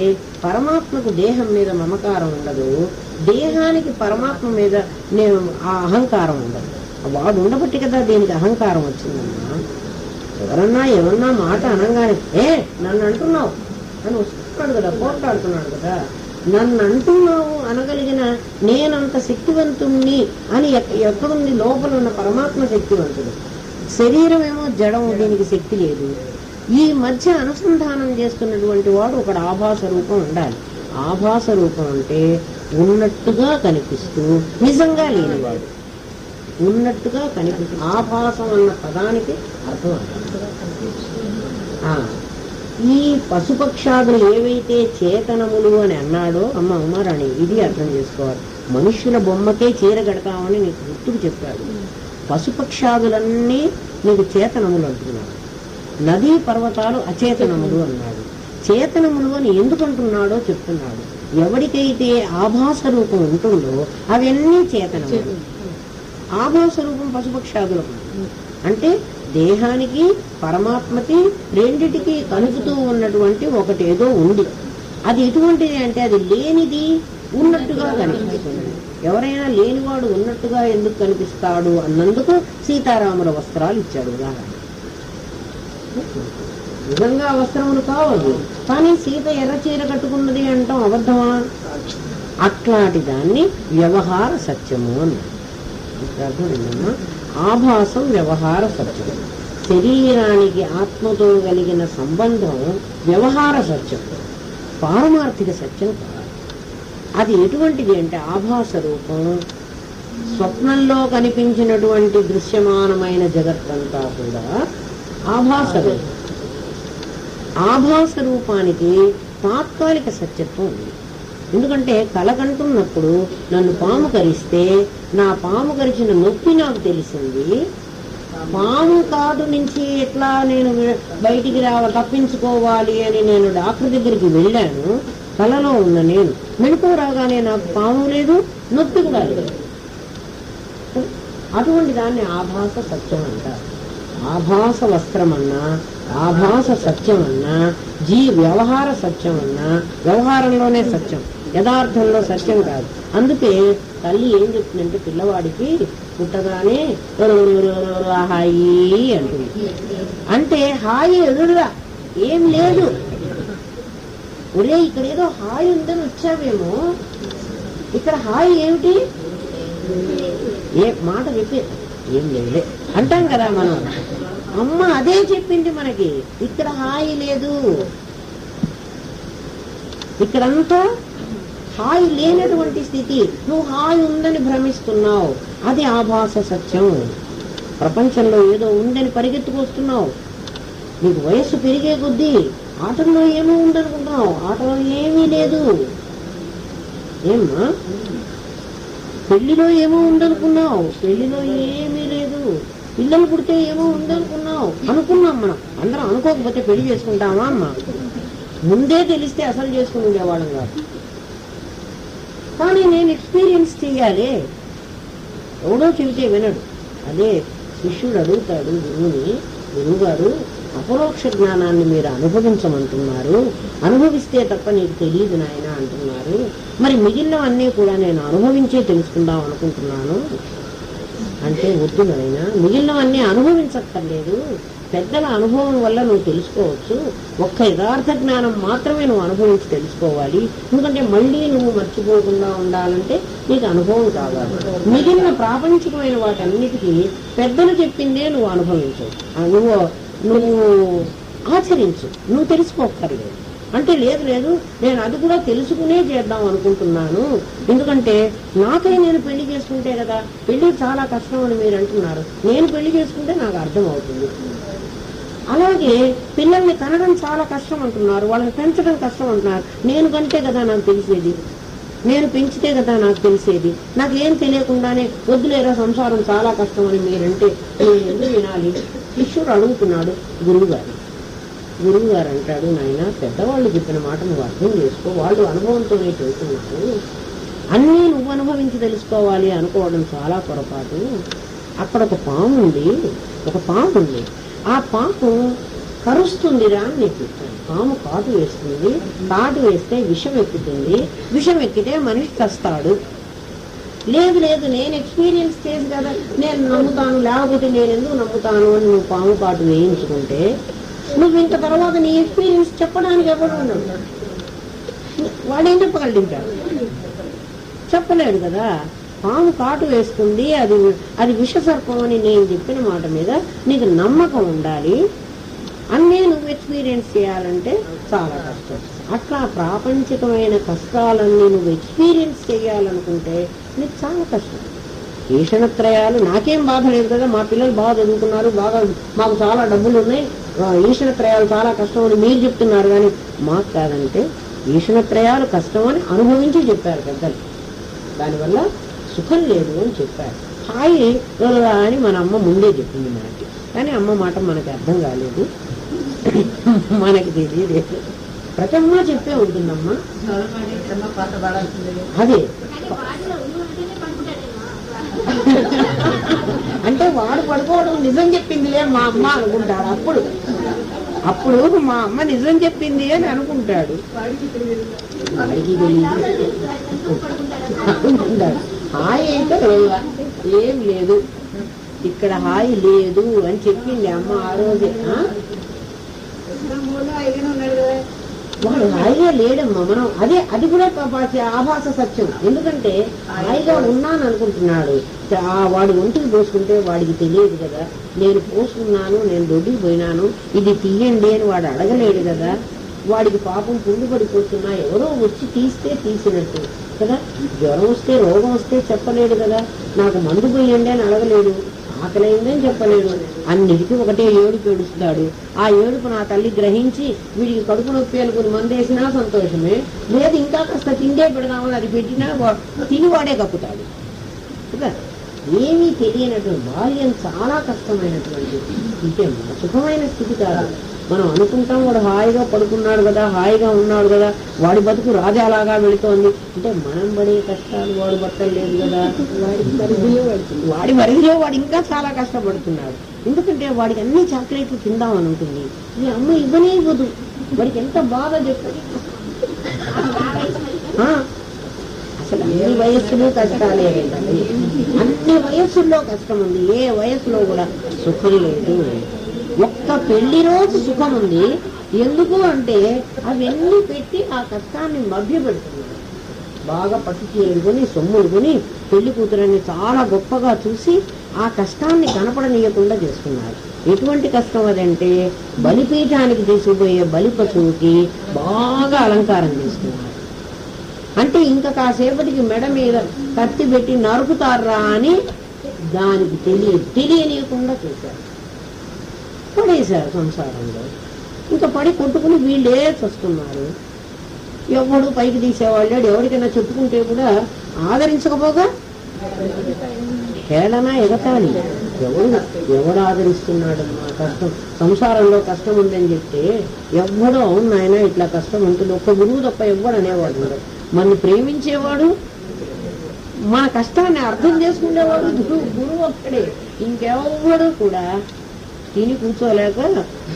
పరమాత్మకు దేహం మీద మమకారం ఉండదు, దేహానికి పరమాత్మ మీద ఆ అహంకారం ఉండదు. వాడు ఉండబట్టి కదా దీనికి అహంకారం వచ్చిందమ్మా. ఎవరన్నా ఏమన్నా మాట అనగానే నన్ను అంటున్నావు అని వస్తున్నాడు కదా, పోట్లాడుతున్నాడు కదా. నన్ను అంటున్నావు అనగలిగిన నేనంత శక్తివంతుణ్ణి అని ఎక్కడుంది? లోపల ఉన్న పరమాత్మ శక్తివంతుడు. శరీరం ఏమో జడం, దీనికి శక్తి లేదు. ఈ మధ్య అనుసంధానం చేస్తున్నటువంటి వాడు ఒకడు ఆభాస రూపం ఉండాలి. ఆభాస రూపం అంటే ఉన్నట్టుగా కనిపిస్తూ నిజంగా లేనివాడు, ఉన్నట్టుగా కనిపిస్తూ. ఆభాసం అన్న పదానికి అర్థం ఈ పశుపక్షాదులు ఏవైతే చేతనములు అని అన్నాడో అమ్మ ఉమారాణి, ఇది అర్థం చేసుకోవాలి. మనుష్యుల బొమ్మకే చీర కడతామని నీకు గుర్తుకు చెప్పాడు. పశుపక్షాదులన్నీ నీకు చేతనములు అంటున్నాడు. నదీ పర్వతాలు అచేతనములు అన్నాడు. చేతనములు అని ఎందుకు అంటున్నాడో చెప్తున్నాడు. ఎవరికైతే ఆభాస రూపం ఉంటుందో అవన్నీ చేతనములు. ఆభాస రూపం పశుపక్షాదులకు అంటే దేహానికి పరమాత్మకి రెండిటికి కలుపుతూ ఉన్నటువంటి ఒకటి ఏదో ఉంది. అది ఎటువంటిది అంటే అది లేనిది ఉన్నట్టుగా కనిపిస్తుంది. ఎవరైనా లేనివాడు ఉన్నట్టుగా ఎందుకు కనిపిస్తాడు అన్నందుకు సీతారాముల వస్త్రాలు ఇచ్చాడు ఉదాహరణ. నిజంగా వస్త్రములు కావద్దు, కానీ సీత ఎర్ర చీర కట్టుకున్నది అంటాం అబద్ధమా? అట్లాంటి దాన్ని వ్యవహార సత్యము అన్నాడు. అర్థమైందమ్మా? ఆభాసం వ్యవహార సత్యం. శరీరానికి ఆత్మతో కలిగిన సంబంధం వ్యవహార సత్యం, పారమార్థిక సత్యం కాదు. అది ఎటువంటిది అంటే ఆభాస రూపం. స్వప్నంలో కనిపించినటువంటి దృశ్యమానమైన జగత్తంతా కూడా ఆభాస రూపం. ఆభాస రూపానికి తాత్కాలిక సత్యత్వం ఉంది. ఎందుకంటే కలకంటున్నప్పుడు నన్ను పాము కరిస్తే నా పాము కరిచిన నొప్పి నాకు తెలిసింది. పాము కాటు నుంచి ఎట్లా నేను బయటికి తప్పించుకోవాలి అని నేను డాక్టర్ దగ్గరికి వెళ్ళాను. కలలో ఉన్న నేను మెలకు రాగానే నాకు పాము లేదు, నొప్పి కూడా లేదు. అటువంటి దాన్ని ఆభాస సత్యం అంటారు. ఆభాస వస్త్రం అన్నా, ఆభాస సత్యం అన్నా, వ్యవహార సత్యం అన్నా, వ్యవహారంలోనే సత్యం, యథార్థంలో సత్యం కాదు. అందుకే తల్లి ఏం చెప్తుందంటే పిల్లవాడికి పుట్టగానే హాయి అంటుంది. అంటే హాయి ఎదురుగా ఏం లేదు. ఒరే ఇక్కడ ఏదో హాయి ఉందని వచ్చావేమో, ఇక్కడ హాయి ఏమిటి? ఏ మాట చెప్పే ఏం లేదే అంటాం కదా మనం. అమ్మ అదే చెప్పింది మనకి, ఇక్కడ హాయి లేదు, ఇక్కడంతా హాయి లేనటువంటి స్థితి. నువ్వు హాయి ఉందని భ్రమిస్తున్నావు, అది ఆభాస సత్యం. ప్రపంచంలో ఏదో ఉందని పరిగెత్తుకొస్తున్నావు. నీకు వయస్సు పెరిగే కొద్దీ ఆటల్లో ఏమో ఉందనుకుంటున్నావు, ఆటలో ఏమీ లేదు. ఏమ్మా పెళ్లిలో ఏమో ఉందనుకున్నావు, పెళ్లిలో ఏమీ లేదు. పిల్లలు పుడితే ఏమో ఉందనుకున్నావు, అనుకున్నాం మనం. అందరం అనుకోకపోతే పెళ్లి చేసుకుంటామా అమ్మా? ముందే తెలిస్తే అసలు చేసుకుని ఉండేవాళ్ళం కాదు. కానీ నేను ఎక్స్పీరియన్స్ చెయ్యాలి. ఎవడో చెబితే వినడు. అదే శిష్యుడు అడుగుతాడు గురువుని, గురువుగారు అపరోక్ష జ్ఞానాన్ని మీరు అనుభవించమంటున్నారు, అనుభవిస్తే తప్ప నీకు తెలియదు నాయన అంటున్నారు. మరి మిగిలినవన్నీ కూడా నేను అనుభవించే తెలుసుకుందాం అనుకుంటున్నాను అంటే, వద్దు నాయన, మిగిలినవన్నీ అనుభవించక్కర్లేదు. పెద్దల అనుభవం వల్ల నువ్వు తెలుసుకోవచ్చు. ఒక్క యథార్థ జ్ఞానం మాత్రమే నువ్వు అనుభవించి తెలుసుకోవాలి. ఎందుకంటే మళ్ళీ నువ్వు మర్చిపోకుండా ఉండాలంటే నీకు అనుభవం కావాలి. మిగిలిన ప్రాపంచికమైన వాటన్నిటికీ పెద్దలు చెప్పిందే నువ్వు అనుభవించు, నువ్వు ఆచరించు, నువ్వు తెలుసుకోక్కర్లేదు అంటే. లేదు లేదు, నేను అది కూడా తెలుసుకునే చేద్దాం అనుకుంటున్నాను. ఎందుకంటే నాకై నేను పెళ్లి చేసుకుంటే కదా, పెళ్లి చాలా కష్టం అని మీరు అంటున్నారు, నేను పెళ్లి చేసుకుంటే నాకు అర్థం అవుతుంది. అలాగే పిల్లల్ని కనడం చాలా కష్టం అంటున్నారు, వాళ్ళని పెంచడం కష్టం అంటున్నారు. నేను కంటే కదా నాకు తెలిసేది, నేను పెంచితే కదా నాకు తెలిసేది. నాకేం తెలియకుండానే వద్దులేరా సంసారం చాలా కష్టం అని మీరంటే నేను ఎందుకు వినాలి? శిష్యుడు అడుగుతున్నాడు గురువుగారు. గురువుగారు అంటాడు, నాయన పెద్దవాళ్ళు చెప్పిన మాట నువ్వు అర్థం చేసుకో, వాళ్ళు అనుభవంతోనే చెబుతున్నారు. అన్నీ నువ్వు అనుభవించి తెలుసుకోవాలి అనుకోవడం చాలా పొరపాటు. అక్కడ ఒక పాము ఉంది, ఆ పాము కరుస్తుందిరా అని నేను చెప్పాను. పాము కాటు వేస్తుంది, కాటు వేస్తే విషం ఎక్కుతుంది, విషం ఎక్కితే మనిషి చస్తాడు. లేదు లేదు, నేను ఎక్స్పీరియన్స్ చేసి కదా నేను నమ్ముతాను, లేకపోతే నేను ఎందుకు నమ్ముతాను అని నువ్వు పాము కాటు వేయించుకుంటే, నువ్వు ఇంత తర్వాత నీ ఎక్స్పీరియన్స్ చెప్పడానికి ఎవరు ఉన్నాడు? వాడేం చెప్పగలిగింటాడు? చెప్పలేడు కదా. పాము కాటు వేస్తుంది, అది విషసర్పం అని నేను చెప్పిన మాట మీద నీకు నమ్మకం ఉండాలి. అన్నీ నువ్వు ఎక్స్పీరియన్స్ చేయాలంటే చాలా కష్టం. అట్లా ప్రాపంచికమైన కష్టాలన్నీ నువ్వు ఎక్స్పీరియన్స్ చేయాలనుకుంటే నీకు చాలా కష్టం. ఈషణత్రయాలు నాకేం బాధ లేదు కదా, మా పిల్లలు బాగా చదువుకున్నారు, బాగా మాకు చాలా డబ్బులు ఉన్నాయి, ఈషణత్రయాలు చాలా కష్టం అని మీరు చెప్తున్నారు. కానీ మాకు కాదంటే ఈషణత్రయాలు కష్టం అని అనుభవించి చెప్పారు పెద్దలు. దానివల్ల సుఖం లేదు అని చెప్పారు. హాయి అని మన అమ్మ ముందే చెప్పింది మనకి. కానీ అమ్మ మాట మనకి అర్థం కాలేదు, మనకి తెలియలేదు. ప్రతి అమ్మ చెప్పే ఉంటుందమ్మా. అదే అంటే వాడు పడుకోవడం నిజం చెప్పిందిలే మా అమ్మ అనుకుంటాడు. అప్పుడు మా అమ్మ నిజం చెప్పింది అని అనుకుంటాడు. వాడికి అనుకుంటాడు. హాయి అయితే ఏం లేదు, ఇక్కడ హాయి లేదు అని చెప్పింది అమ్మ ఆ రోజే. వాడు హాయిగా లేడమ్మా. మనం అది కూడా ఆభాస సత్యం. ఎందుకంటే హాయిగా ఉన్నాను అనుకుంటున్నాడు. వాడి ఒంటికి పోసుకుంటే వాడికి తెలియదు కదా, నేను పోసుకున్నాను, నేను దొడ్డికి పోయినాను, ఇది తీయండి అని వాడు అడగలేడు కదా. వాడికి పాపం పుండు పడిపోతున్నా ఎవరో వచ్చి తీస్తే తీసినట్టు కదా. జ్వరం వస్తే రోగం వస్తే చెప్పలేడు కదా, నాకు మందు పోయండి అని అడగలేడు, ఆకలైందని చెప్పలేడు. అన్నిటికీ ఒకటే ఏడుపు ఏడుస్తాడు. ఆ ఏడుపు నా తల్లి గ్రహించి వీడికి కడుపు నొప్పి అనుకుని మందేసినా సంతోషమే, లేదు ఇంకా కాస్త తిండే పెడదామని అది పెట్టినా తిని వాడే కప్పుతాడు కదా. ఏమీ తెలియనటువంటి బాల్యం చాలా కష్టమైనటువంటి ఇంకే సుఖమైన స్థితి కాదు. మనం అనుకుంటాం వాడు హాయిగా పడుకున్నాడు కదా, హాయిగా ఉన్నాడు కదా, వాడి బతుకు రాజాలాగా వెళుతోంది అంటే మనం పడే కష్టాలు వాడు పట్టలేదు కదా. వాడి మరిదిలో వాడు ఇంకా చాలా కష్టపడుతున్నాడు. ఎందుకంటే వాడికి అన్ని చాక్లెట్లు తిందామని ఉంటుంది, ఈ అమ్మ ఇవ్వనే ఇవ్వదు. వాడికి ఎంత బాధ చెప్పదు. అసలు అన్ని వయస్సులో కష్టాలే, అన్ని వయస్సుల్లో కష్టం ఉంది. ఏ వయస్సులో కూడా సుఖం లేదు. ఒక్క పెళ్లి రోజు సుఖం ఉంది. ఎందుకు అంటే అవన్నీ పెట్టి ఆ కష్టాన్ని మభ్యపెడుతున్నారు. బాగా పట్టు చీరలుకొని సొమ్ములుకొని పెళ్లి కూతురని చాలా గొప్పగా చూసి ఆ కష్టాన్ని కనపడనీయకుండా చేస్తున్నారు. ఎటువంటి కష్టం అదంటే బలిపీఠానికి తీసుకుపోయే బలి పశువుకి బాగా అలంకారం చేస్తున్నారు. అంటే ఇంకా కాసేపటికి మెడ మీద కత్తి పెట్టి నరుకుతారా అని దానికి తెలియనీయకుండా చేశారు. పడేశారు సంసారంలో. ఇంకా పడి కొట్టుకుని వీళ్ళే వస్తున్నారు. ఎవడు పైకి తీసేవాళ్ళు, ఎవరికైనా చెప్పుకుంటే కూడా ఆదరించకపోగా హేళన ఎగతాళి. ఎవడు ఆదరిస్తున్నాడమ్మా? కష్టం సంసారంలో కష్టం ఉందని చెప్తే ఎవ్వడో అవును నాయన ఇట్లా కష్టం ఉంటుంది ఒక్క గురువు తప్ప ఎవ్వడు అనేవాడు. మన ప్రేమించేవాడు, మన కష్టాన్ని అర్థం చేసుకునేవాడు గురువు ఒక్కడే. ఇంకెవ్వడు కూడా తిని కూర్చోలేక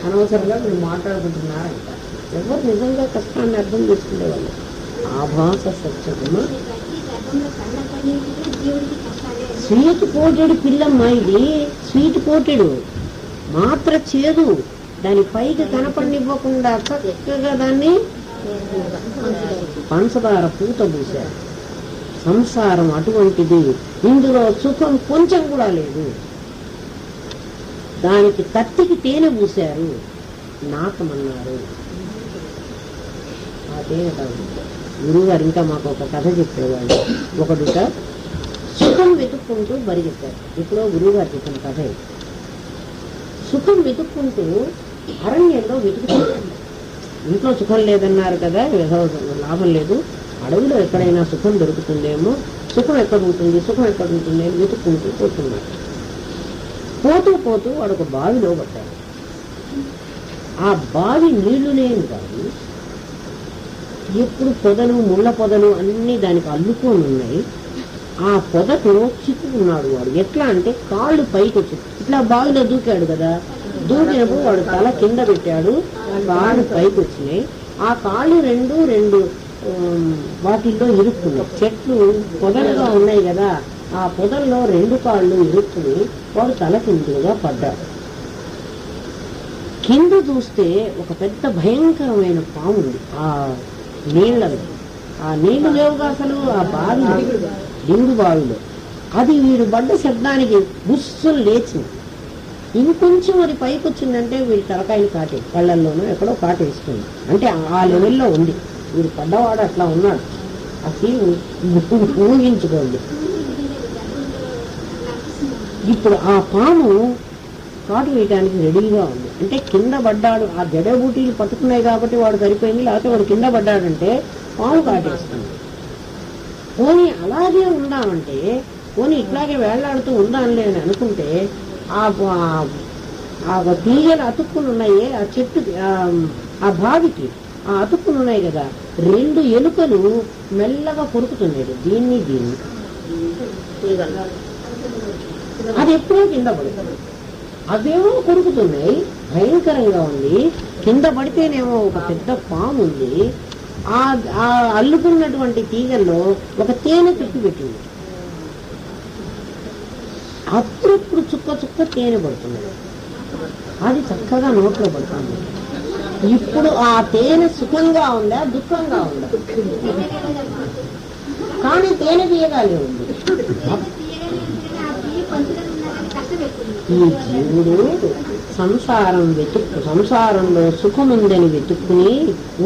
అనవసరంగా మీరు మాట్లాడుకుంటున్నారంట. ఎవరు నిజంగా కష్టాన్ని అర్థం చేసుకునేవాళ్ళు? ఆభాస సత్యమా స్వీట్ కోటెడు పిల్లమ్మ, ఇది స్వీట్ కోటెడు మాత్ర చేదు, దాని పైకి కనపడినివ్వకుండా చక్కగా దాన్ని పంచదార పూత పూశారు. సంసారం అటువంటిది, ఇందులో సుఖం కొంచెం కూడా లేదు. దానికి కత్తికి తేనె పూశారు, నాకమన్నారు. ఆ తేనె కాదు. గురువుగారు ఇంకా మాకు ఒక కథ చెప్పేవాళ్ళు. ఒకడుట సుఖం వెతుక్కుంటూ బరిగెత్తారు. ఇప్పుడు గురువుగారు చెప్పిన కథ. సుఖం వెతుక్కుంటూ అరణ్యంలో వెతుకుతున్నాడు. ఇంట్లో సుఖం లేదన్నారు కదా, లాభం లేదు, అడవిలో ఎక్కడైనా సుఖం దొరుకుతుందేమో, సుఖం ఎక్కడ ఉంటుంది, సుఖం ఎక్కడ ఉంటుంది అని వెతుక్కుంటూ పోతున్నాడు. పోతూ పోతూ వాడు ఒక బావిలో పడ్డాడు. ఆ బావి నీళ్లునేమి కాదు, ఎప్పుడు పొదలు ముళ్ళ పొదలు అన్నీ దానికి అల్లుకొని ఉన్నాయి. ఆ పొదకు చిక్కుకున్నాడు వాడు. ఎట్లా అంటే కాళ్ళు పైకి వచ్చి ఇట్లా బావిలో దూకాడు కదా, దూకినప్పుడు వాడు తల కింద పెట్టాడు, కాళ్ళు పైకి వచ్చినాయి. ఆ కాళ్ళు రెండు వాటిల్లో ఇరుక్కున్నాయి. చెట్లు పొదలుగా ఉన్నాయి కదా, ఆ పొదల్లో రెండు కాళ్ళు ఇరుక్కుని వాడు తల కిందుగా పడ్డాడు. కింద చూస్తే ఒక పెద్ద భయంకరమైన పాము ఉంది ఆ నీళ్ళలో. ఆ నీళ్లు లేవుగా అసలు, ఆ బావిలో, డింగు బావిలో. అది వీడు పడ్డ శబ్దానికి బుస్సులు లేచింది. ఇంకొంచెం అది పైకి వచ్చిందంటే వీడి తలకాయలు కాటే, కళ్ళల్లోనూ ఎక్కడో కాటేస్తుంది. అంటే ఆ లెవెల్లో ఉంది. వీడు పడ్డవాడు అట్లా ఉన్నాడు. అసలు ఊహించుకోండి. ఇప్పుడు ఆ పాము కాటు వేయడానికి రెడీగా ఉంది. అంటే కింద పడ్డాడు, ఆ జడబూటీలు పట్టుకున్నాయి కాబట్టి వాడు సరిపోయింది, లేకపోతే వాడు కింద పడ్డాడంటే పాము కాటేస్తుంది. పోనీ అలాగే ఉందామంటే, పోనీ ఇట్లాగే వేళ్లాడుతూ ఉందాంలే అని అనుకుంటే, ఆ తీగలు అతుక్కుని ఉన్నాయి ఆ చెట్టు, ఆ బావికి ఆ అతుక్కుని ఉన్నాయి కదా, రెండు ఎలుకలు మెల్లగా కొరుకుతున్నాయి దీన్ని. అది ఎప్పుడో కింద పడుతుంది. అవేమో కొరుకుతున్నాయి, భయంకరంగా ఉంది. కింద పడితేనేమో ఒక పెద్ద పాము ఉంది. ఆ అల్లుకున్నటువంటి తీగల్లో ఒక తేనె చుట్టు పెట్టింది. అప్పుడప్పుడు చుక్క చుక్క తేనె పడుతున్నది. అది చక్కగా నోట్లో పడుతుంది. ఇప్పుడు ఆ తేనె సుఖంగా ఉందా దుఃఖంగా ఉందా? కానీ తేనె తీయగానే ఉంది. ఈ జీవుడు సంసారంలో సుఖముందని వెతుక్కుని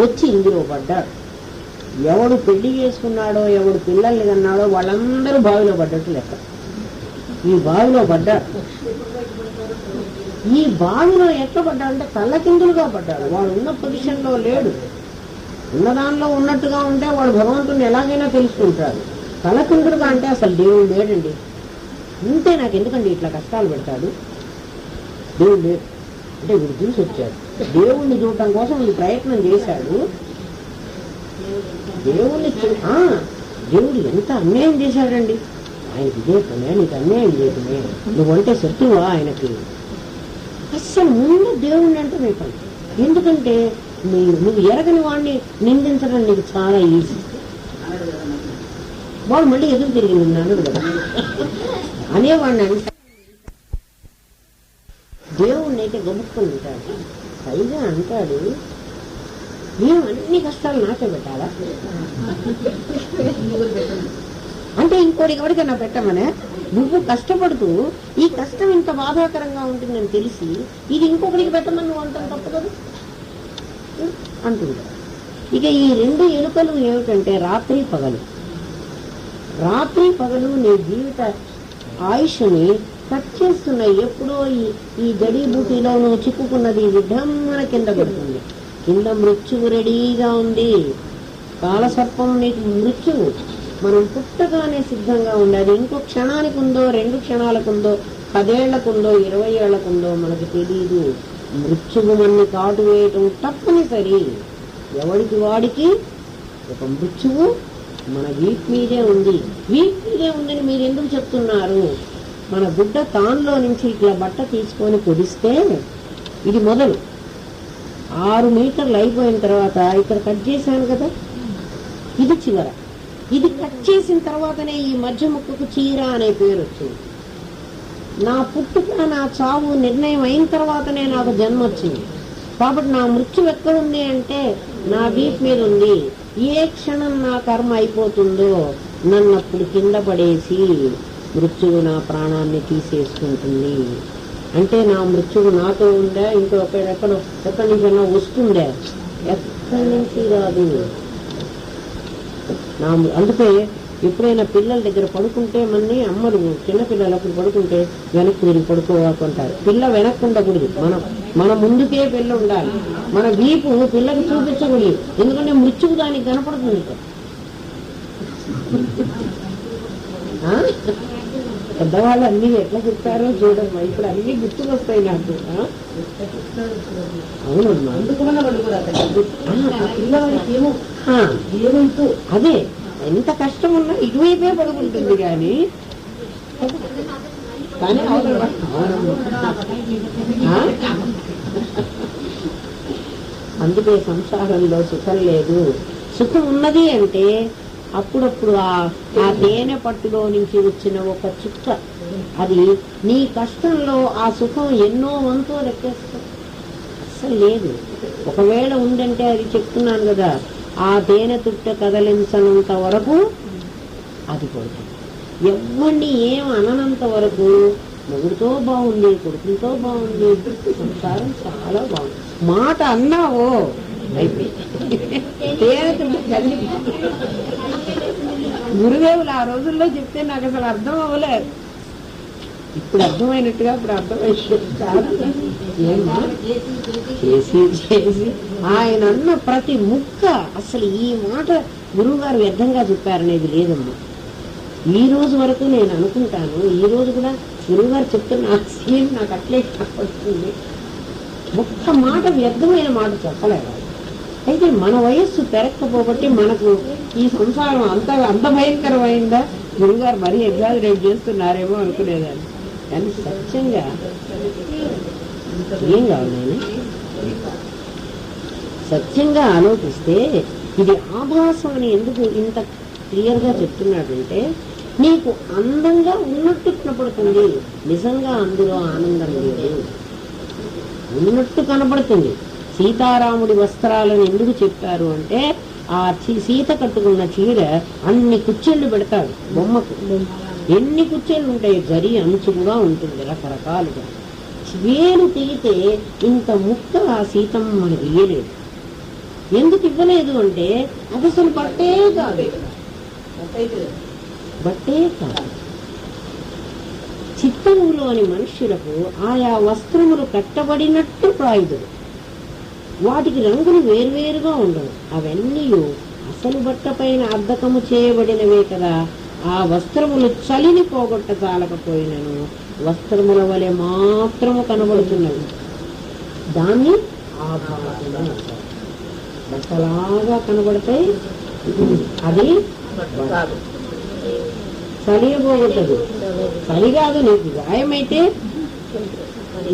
వచ్చి ఇందులో పడ్డాడు. ఎవడు పెళ్లి చేసుకున్నాడో, ఎవడు పిల్లల్ని కన్నాడో వాళ్ళందరూ బావిలో పడ్డట్టు లెక్క. ఈ బావిలో పడ్డాడు. ఈ బావిలో ఎట్లా పడ్డాడంటే తల్లకిందులుగా పడ్డాడు. వాడు ఉన్న పొజిషన్లో లేడు. ఉన్నదానిలో ఉన్నట్టుగా ఉంటే వాడు భగవంతుని ఎలాగైనా తెలుసుకుంటాడు. తలకిందులుగా అంటే అసలు దేవుడు లేడండి. ఉంటే నాకు ఎందుకండి ఇట్లా కష్టాలు పెడతాడు? దేవుడు లేడు అంటే వీడు చూసి వచ్చాడు. దేవుణ్ణి చూడటం కోసం వీడు ప్రయత్నం చేశాడు. దేవుడు ఎంత అన్యాయం చేశాడండి. ఆయనకి ఇదే పనే, నీకు అన్యాయం చేయటమే, నువ్వంటే శత్రువా ఆయనకి? అస్సలు ముందు దేవుణ్ణి అంటే నీ పని. ఎందుకంటే నువ్వు ఎరగని వాడిని నిందించడం నీకు చాలా ఈజీ. వాడు మళ్ళీ ఎదురు తిరిగి నిన్నాడు కదా అనేవాడిని అంటే దేవుణ్ణి అయితే గబుక్కుని ఉంటాడు. పైగా అంటాడు, మేము అన్ని కష్టాలు నాకే పెట్టాలా అంటే ఇంకోటి ఎవరికైనా పెట్టమనే? నువ్వు కష్టపడుతూ ఈ కష్టం ఇంత బాధాకరంగా ఉంటుందని తెలిసి ఇది ఇంకొకరికి పెట్టమని నువ్వు అంటాను తప్పు కదా అంటుంటా. ఇక ఈ రెండు ఎలుకలు ఏమిటంటే రాత్రి పగలు నీ జీవిత ఆయుష్ని కట్ చేస్తున్నాయి. ఎప్పుడో ఈ జడీబూటీలో నువ్వు చిక్కుకున్నది విఢమ్మన కింద పడుతుంది. కింద మృత్యువు రెడీగా ఉంది. కాలసర్పం నీకు మృత్యువు. మనం పుట్టగానే సిద్ధంగా ఉంది. అది ఇంకో క్షణానికి ఉందో 2 క్షణాలకు ఉందో 10 ఏళ్లకుందో 20 ఏళ్లకుందో మనకు తెలియదు. మృత్యువు మన్ని కాటు వేయటం తప్పనిసరి. ఎవరికి వాడికి ఒక మృత్యువు మన వీపు మీదే ఉంది. వీపు మీదే ఉందని మీరు ఎందుకు చెప్తున్నారు? మన గుడ్డ తాన్లో నుంచి ఇట్లా బట్ట తీసుకొని పొడిస్తే ఇది మొదలు 6 మీటర్లు అయిపోయిన తర్వాత ఇక్కడ కట్ చేశాను కదా, ఇది చివర. ఇది కట్ చేసిన తర్వాతనే ఈ మధ్య ముక్కకు చీర అనే పేరు వచ్చింది. నా పుట్టుక నా చావు నిర్ణయం అయిన తర్వాతనే నాకు జన్మ వచ్చింది. కాబట్టి నా మృత్యు ఎక్కడుంది అంటే నా వీపు మీద ఉంది. ఏ క్షణం నా కర్మ అయిపోతుందో నన్ను అప్పుడు కింద పడేసి మృత్యువు నా ప్రాణాన్ని తీసేసుకుంటుంది. అంటే నా మృత్యువు నాతో ఉందా, ఎక్కడి నుంచైనా వస్తుందా? ఎక్కడి నుంచి రాదు. అందుకే ఎప్పుడైనా పిల్లల దగ్గర పడుకుంటే మన్ని అమ్మలు చిన్నపిల్లలు అప్పుడు పడుకుంటే వెనక్కి తిరిగి పడుకోవాలంటారు. పిల్ల వెనక్కి ఉండకూడదు, మన ముందుకే పిల్ల ఉండాలి. మన వీపు పిల్లకి చూపించకూడదు, ఎందుకంటే మృత్యువు దానికి కనపడుతుంది. పెద్దవాళ్ళు అన్ని ఎట్లా చెప్తారో చూడమ్మా. ఇప్పుడు అన్ని గుర్తుకొస్తాయి నాకు. అవునమ్మా, అదే ఎంత కష్టం ఉన్నా ఇటువైపే పడుకుంటుంది కానీ అందుకే సంసారంలో సుఖం లేదు. సుఖం ఉన్నది అంటే అప్పుడప్పుడు ఆ తేనె పట్టులో నుంచి వచ్చిన ఒక చుక్క, అది నీ కష్టంలో ఆ సుఖం ఎన్నో వంతు లెక్కేస్తా. అస్సలు లేదు. ఒకవేళ ఉందంటే అది చెప్తున్నాను కదా, ఆ తేనె తుట్ట కదలించనంత వరకు అది పడుతుంది. ఎవరిని ఏం అననంత వరకు మొగుడితో బాగుంది, కొడుకులతో బాగుంది, సంసారం చాలా బాగుంది. మాట అన్నావో అయిపోయింది. తేనె తుట్ట కదిలి గురుదేవులు ఆ రోజుల్లో చెప్తే నాకు అసలు అర్థం అవ్వలేదు. ఇప్పుడు అర్థమైనట్టుగా ఇప్పుడు అర్థమైనట్టు చేసి ఆయన అన్న ప్రతి ముక్క అసలు ఈ మాట గురువు గారు వ్యర్థంగా చెప్పారనేది లేదమ్మా. ఈ రోజు వరకు నేను అనుకుంటాను, ఈ రోజు కూడా గురువు గారు చెప్తున్న సీన్ నాకు అట్లే కనపడుతుంది. ఒక్క మాట వ్యర్థమైన మాట చెప్పలేదు. అయితే మన వయస్సు పెరగకపోబట్టి మనకు ఈ సంసారం అంత భయంకరమైందా, గురువుగారు మరీ ఎగ్జాజరేట్ చేస్తున్నారేమో అనుకునేదాన్ని. కానీ సత్యంగా ఏం కావాలి, నేను సత్యంగా ఆలోచిస్తే ఇది ఆభాసం అని ఎందుకు ఇంత క్లియర్గా చెప్తున్నాడంటే, నీకు అందంగా ఉన్నట్టు కనపడుతుంది, నిజంగా అందులో ఆనందం లేదు. ఉన్నట్టు కనపడుతుంది. సీతారాముడి వస్త్రాలను ఎందుకు చెప్పారు అంటే, ఆ సీత కట్టుకున్న చీర అన్ని కుచ్చెళ్ళు పెడతాడు బొమ్మకు. ఎన్ని కుచ్చెళ్ళు ఉంటాయి, జరి అంచు కూడా ఉంటుంది రకరకాలుగా. వేలు తెగితే ఇంత ముక్క ఆ సీతమ్మ మనకి ఇయ్యలేదు. ఎందుకు ఇవ్వలేదు అంటే అది అసలు బట్టే కాదు. చిత్తములోని మనుష్యులకు ఆయా వస్త్రములు కట్టబడినట్టు ప్రాయుధులు. వాటికి రంగులు వేర్వేరుగా ఉండవు. అవన్నీ అసలు బట్ట పైన అద్దకము చేయబడినవే కదా. ఆ వస్త్రములు చలిని పోగొట్ట చాలకపోయినను వస్త్రముల వలె మాత్రము కనబడుతున్నవి. దాన్ని ఆభాసము. బట్టలాగా కనబడతాయి, అది చలి పోగొట్టదు. చలి కాదు, నీకు గాయమైతే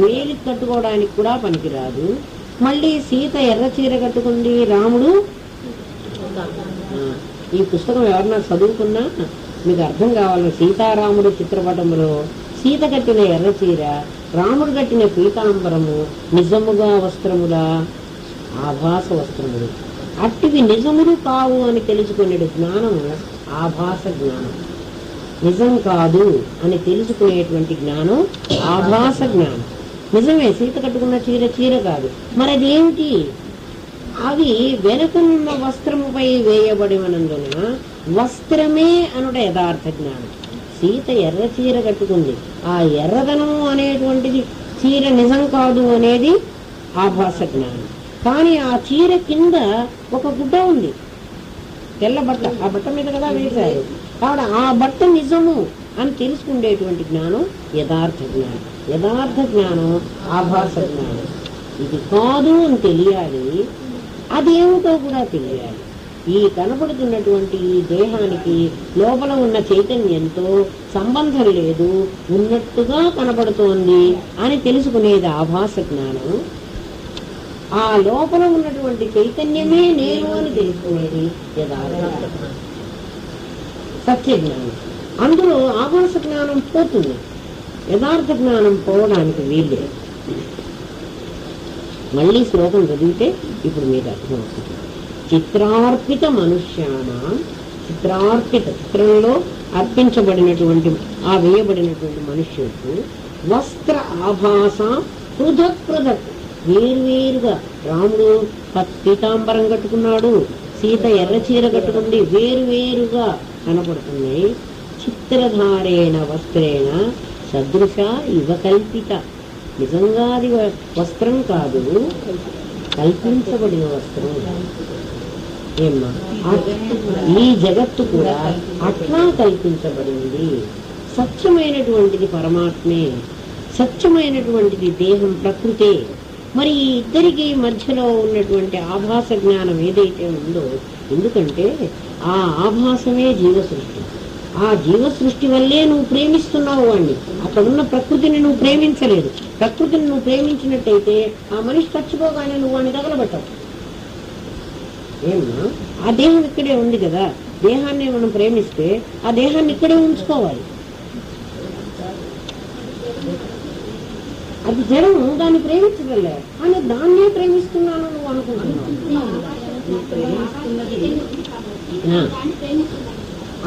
వేలి కట్టుకోవడానికి కూడా పనికిరాదు. మళ్ళీ సీత ఎర్ర చీర కట్టుకుంది, రాముడు. ఈ పుస్తకం ఎవరన్నా చదువుకున్నా మీకు అర్థం కావాలి. సీతారాముడు చిత్రపటంలో సీత కట్టిన ఎర్ర చీర, రాముడు కట్టిన పీతాంబరము నిజముగా వస్త్రముల ఆభాస వస్త్రములు. అట్టివి నిజములు కావు అని తెలుసుకునే జ్ఞానము ఆభాస జ్ఞానం. నిజం కాదు అని తెలుసుకునేటువంటి జ్ఞానం ఆభాస జ్ఞానం. నిజమే, సీత కట్టుకున్న చీర కాదు. మరి అదేమిటి? అవి వెనుకనున్న వస్త్రముపై వేయబడినందున వస్త్రమే అనుట యథార్థ జ్ఞానం. సీత ఎర్ర చీర కట్టుకుంది, ఆ ఎర్రదనము అనేటువంటిది చీర నిజం కాదు అనేది ఆభాస జ్ఞానం. కానీ ఆ చీర కింద ఒక గుడ్డ ఉంది, తెల్ల బట్ట. ఆ బట్ట మీద కదా వేశారు. కాబట్టి ఆ బట్ట నిజము, అని తెలుసుకునేటువంటి జ్ఞానం యథార్థ జ్ఞానం. యథార్థ జ్ఞానం ఆభాస జ్ఞానం. ఇది కాదు అని తెలియాలి, అదేమిటో కూడా తెలియాలి. ఈ కనపడుతున్నటువంటి ఈ దేహానికి లోపల ఉన్న చైతన్యంతో సంబంధం లేదు, ఉన్నట్టుగా కనపడుతోంది అని తెలుసుకునేది ఆభాస జ్ఞానం. ఆ లోపల ఉన్నటువంటి చైతన్యమే నేను అని తెలుసుకునేది యథార్థ సత్య జ్ఞానం. అందులో ఆభాస జ్ఞానం పోతుంది, యథార్థ జ్ఞానం పోవడానికి వీళ్ళే. మళ్ళీ శ్లోకం చదివితే ఇప్పుడు మీకు అర్థమవుతుంది. చిత్రార్పిత మనుష్యాన, చిత్రంలో అర్పించబడినటువంటి ఆ వేయబడినటువంటి మనుష్యులకు వస్త్ర ఆభాస పృథక్ పృథక్, వేరువేరుగా. రాముడు పీతాంబరం కట్టుకున్నాడు, సీత ఎర్ర చీర కట్టుకుంది, వేరువేరుగా కనపడుతున్నాయి. చిత్రధారేణ వస్త్రేణ సదృశ ఇవ కల్పిత, నిజంగా అది వస్త్రం కాదు, కల్పించబడిన వస్త్రం. ఏమ్మా, ఈ జగత్తు కూడా అట్లా కల్పించబడింది. సత్యమైనటువంటిది పరమాత్మే, సత్యమైనటువంటిది దేహం ప్రకృతే. మరి ఈ ఇద్దరికి మధ్యలో ఉన్నటువంటి ఆభాస జ్ఞానం ఏదైతే ఉందో, ఎందుకంటే ఆ ఆభాసమే జీవ సృష్టి. ఆ జీవ సృష్టి వల్లే నువ్వు ప్రేమిస్తున్నావు వాణ్ణి. అక్కడున్న ప్రకృతిని నువ్వు ప్రేమించలేదు. ప్రకృతిని నువ్వు ప్రేమించినట్టయితే ఆ మనిషి చచ్చిపోగానే నువ్వు వాడిని తగలబెట్టవు. ఏమన్నా, ఆ దేహం ఇక్కడే ఉంది కదా, దేహాన్ని మనం ప్రేమిస్తే ఆ దేహాన్ని ఇక్కడే ఉంచుకోవాలి. అది జడము, దాన్ని ప్రేమించగలే కానీ దాన్నే ప్రేమిస్తున్నాను నువ్వు అనుకుంటున్నావు.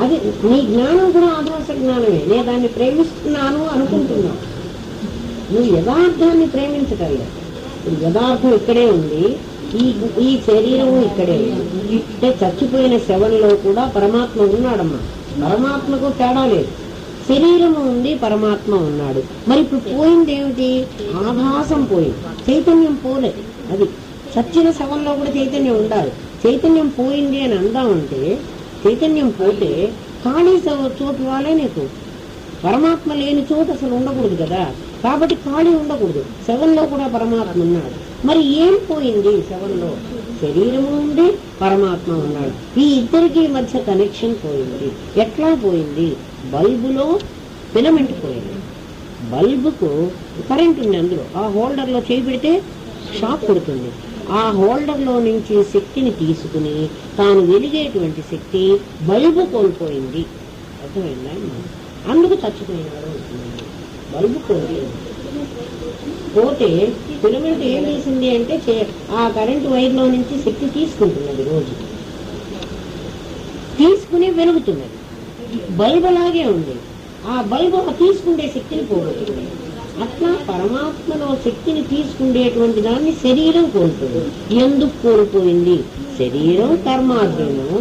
అది నీ జ్ఞానం కూడా ఆభాస జ్ఞానమే. నేను దాన్ని ప్రేమిస్తున్నాను అనుకుంటున్నావు, నువ్వు యథార్థాన్ని ప్రేమించగలే. యథార్థం ఇక్కడే ఉంది, ఈ శరీరము ఇక్కడే ఉంది. అంటే చచ్చిపోయిన శవంలో కూడా పరమాత్మ ఉన్నాడమ్మా. పరమాత్మకు తేడా లేదు, శరీరము ఉంది, పరమాత్మ ఉన్నాడు. మరి ఇప్పుడు పోయింది ఏమిటి? ఆభాసం పోయింది, చైతన్యం పోలే. అది చచ్చిన శవంలో కూడా చైతన్యం ఉండాలి. చైతన్యం పోయింది అని అందామంటే, చైతన్యం పోతే ఖాళీ చోటు వాళ్ళే నీకు. పరమాత్మ లేని చోటు అసలు ఉండకూడదు కదా, కాబట్టి ఖాళీ ఉండకూడదు. శవంలో కూడా పరమాత్మ ఉన్నాడు. మరి ఏం పోయింది? శవంలో శరీరము ఉంది, పరమాత్మ ఉన్నాడు. ఈ ఇద్దరికి మధ్య కనెక్షన్ పోయింది. ఎట్లా పోయింది? బల్బులో ఫిలమెంట్ పోయింది. బల్బుకు కరెంట్ ఉంది, అందులో ఆ హోల్డర్లో చేయి పెడితే షాక్ కొడుతుంది. ఆ హోల్డర్లో నుంచి శక్తిని తీసుకుని తాను వెలిగేటువంటి శక్తి బల్బు కోల్పోయింది. అర్థమైందా? అందుకు చచ్చిపోయినాడు అవుతుంది. బల్బు కోల్పోయింది. పోతే ఫిలమెంట్ ఏం చేసింది అంటే ఆ కరెంటు వైర్లో నుంచి శక్తి తీసుకుంటున్నది, రోజు తీసుకుని వెలుగుతున్నది. బల్బ్ అలాగే ఉంది, ఆ బల్బు తీసుకుండే శక్తిని పోగొట్టింది. అట్లా పరమాత్మలో శక్తిని తీసుకుండేటువంటి దాన్ని శరీరం కోల్పోయింది. ఎందుకు కోల్పోయింది? శరీరం కర్మార్జనం,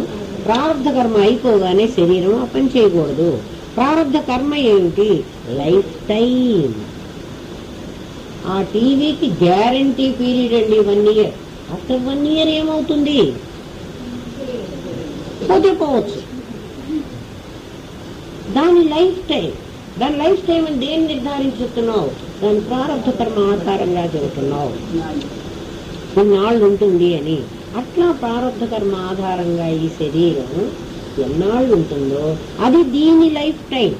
ప్రారంధ కర్మ అయిపోగానే శరీరం ఆ పని చేయకూడదు. ప్రారంధ కర్మ ఏమిటి? Life time. ఆ టీవీకి గ్యారంటీ పీరియడ్ అండి 1 year. ఆఫ్టర్ 1 year ఏమవుతుంది? పోతే పోవచ్చు. దాని లైఫ్ టైం, దాని లైఫ్ టైం అని దేన్ని నిర్ధారించుతున్నావు? దాని ప్రారంభ కర్మ ఆధారంగా చెబుతున్నావు, కొన్నాళ్ళు ఉంటుంది అని. అట్లా ప్రారంభ కర్మ ఆధారంగా ఈ శరీరం ఎన్నాళ్ళు ఉంటుందో అది దీని లైఫ్ టైం.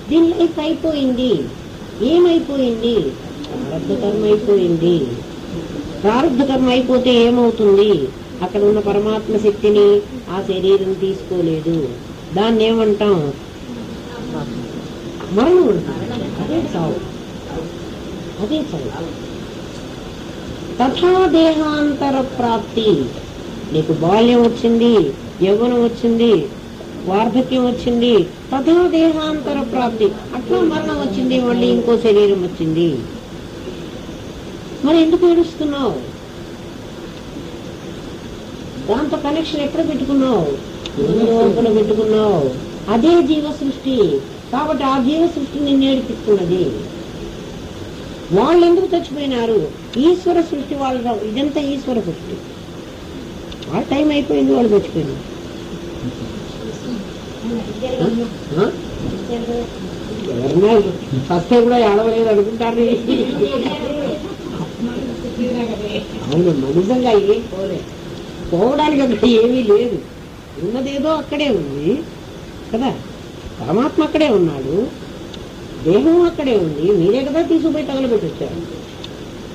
దీని లైఫ్ అయిపోయింది. ఏమైపోయింది? ప్రారంభ కర్మ అయిపోయింది. ప్రారంభ కర్మ అయిపోతే ఏమవుతుంది? అక్కడ ఉన్న పరమాత్మ శక్తిని ఆ శరీరం తీసుకోలేదు. దాన్ని ఏమంటాం? మరణం అంటారు. అదే చావు, అదే చావు. తథా దేహాంతర ప్రాప్తి. నీకు బాల్యం వచ్చింది, యవ్వనం వచ్చింది, వార్ధక్యం వచ్చింది, తథా దేహాంతర ప్రాప్తి. అట్లా మరణం వచ్చింది, మళ్ళీ ఇంకో శరీరం వచ్చింది. మరి ఎందుకు ఏడుస్తున్నావు? దాంతో కనెక్షన్ ఎక్కడ పెట్టుకున్నావు? లోపల పెట్టుకున్నావు. అదే జీవ సృష్టి. కాబట్టి ఆ జీవ సృష్టి నిన్ను ఏడిపిస్తున్నది. వాళ్ళు ఎందుకు చచ్చిపోయినారు? ఈశ్వర సృష్టి వాళ్ళు. ఇదంతా ఈశ్వర సృష్టి. వాళ్ళ టైం అయిపోయింది, వాళ్ళు చచ్చిపోయినారు. ఎవరన్నా ఫస్ట్ కూడా ఏడవలేదు అనుకుంటారు. అవునమ్మా, నిజంగా ఏం పోవడానికి అక్కడ ఏమీ లేదు. ఉన్నదేదో అక్కడే ఉంది కదా, పరమాత్మ అక్కడే ఉన్నాడు, దేహం అక్కడే ఉంది. మీరే కదా తీసుకుపోయి తగలబెట్టి వచ్చారు.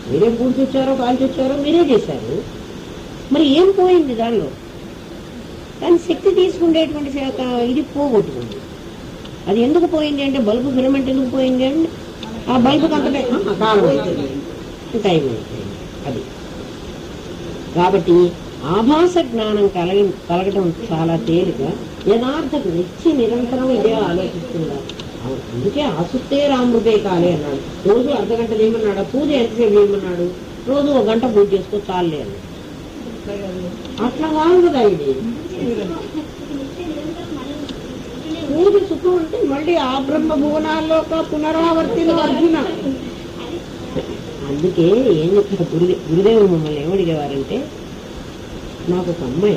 మీరే పూడ్చి వచ్చారో కాల్చి వచ్చారో మీరే చేశారు. మరి ఏం పోయింది దానిలో? కానీ శక్తి తీసుకునేటువంటి ఇది పోగొట్టుకుంది. అది ఎందుకు పోయింది అంటే బల్బు ఫిలమెంట్ ఎందుకు పోయింది అండి? ఆ బల్బుకి అంత కాలం అయిపోయింది, టైం అయిపోయింది. అది కాబట్టి ఆభాస జ్ఞానం కలగడం చాలా తేలిక. యథార్థకు నిత్య నిరంతరం ఇదే ఆలోచిస్తున్నారు. అందుకే ఆసుతే రామృతే కాలే అన్నాడు. రోజు అర్ధగంట చేయమన్నాడు. పూజ ఎంతసేపు చేయమన్నాడు? రోజు 1 గంట పూజ చేసుకో చాలే అన్నాడు. అట్లా కాదు కదా ఇది. పూజ సుఖం అంటే మళ్ళీ ఆ బ్రహ్మ భువనాల్లో పునరావర్తిన అర్జున. అందుకే ఏం చెప్తారు గురుదేవుడు మమ్మల్ని ఏమడిగేవారంటే, మాకు ఒక అమ్మాయి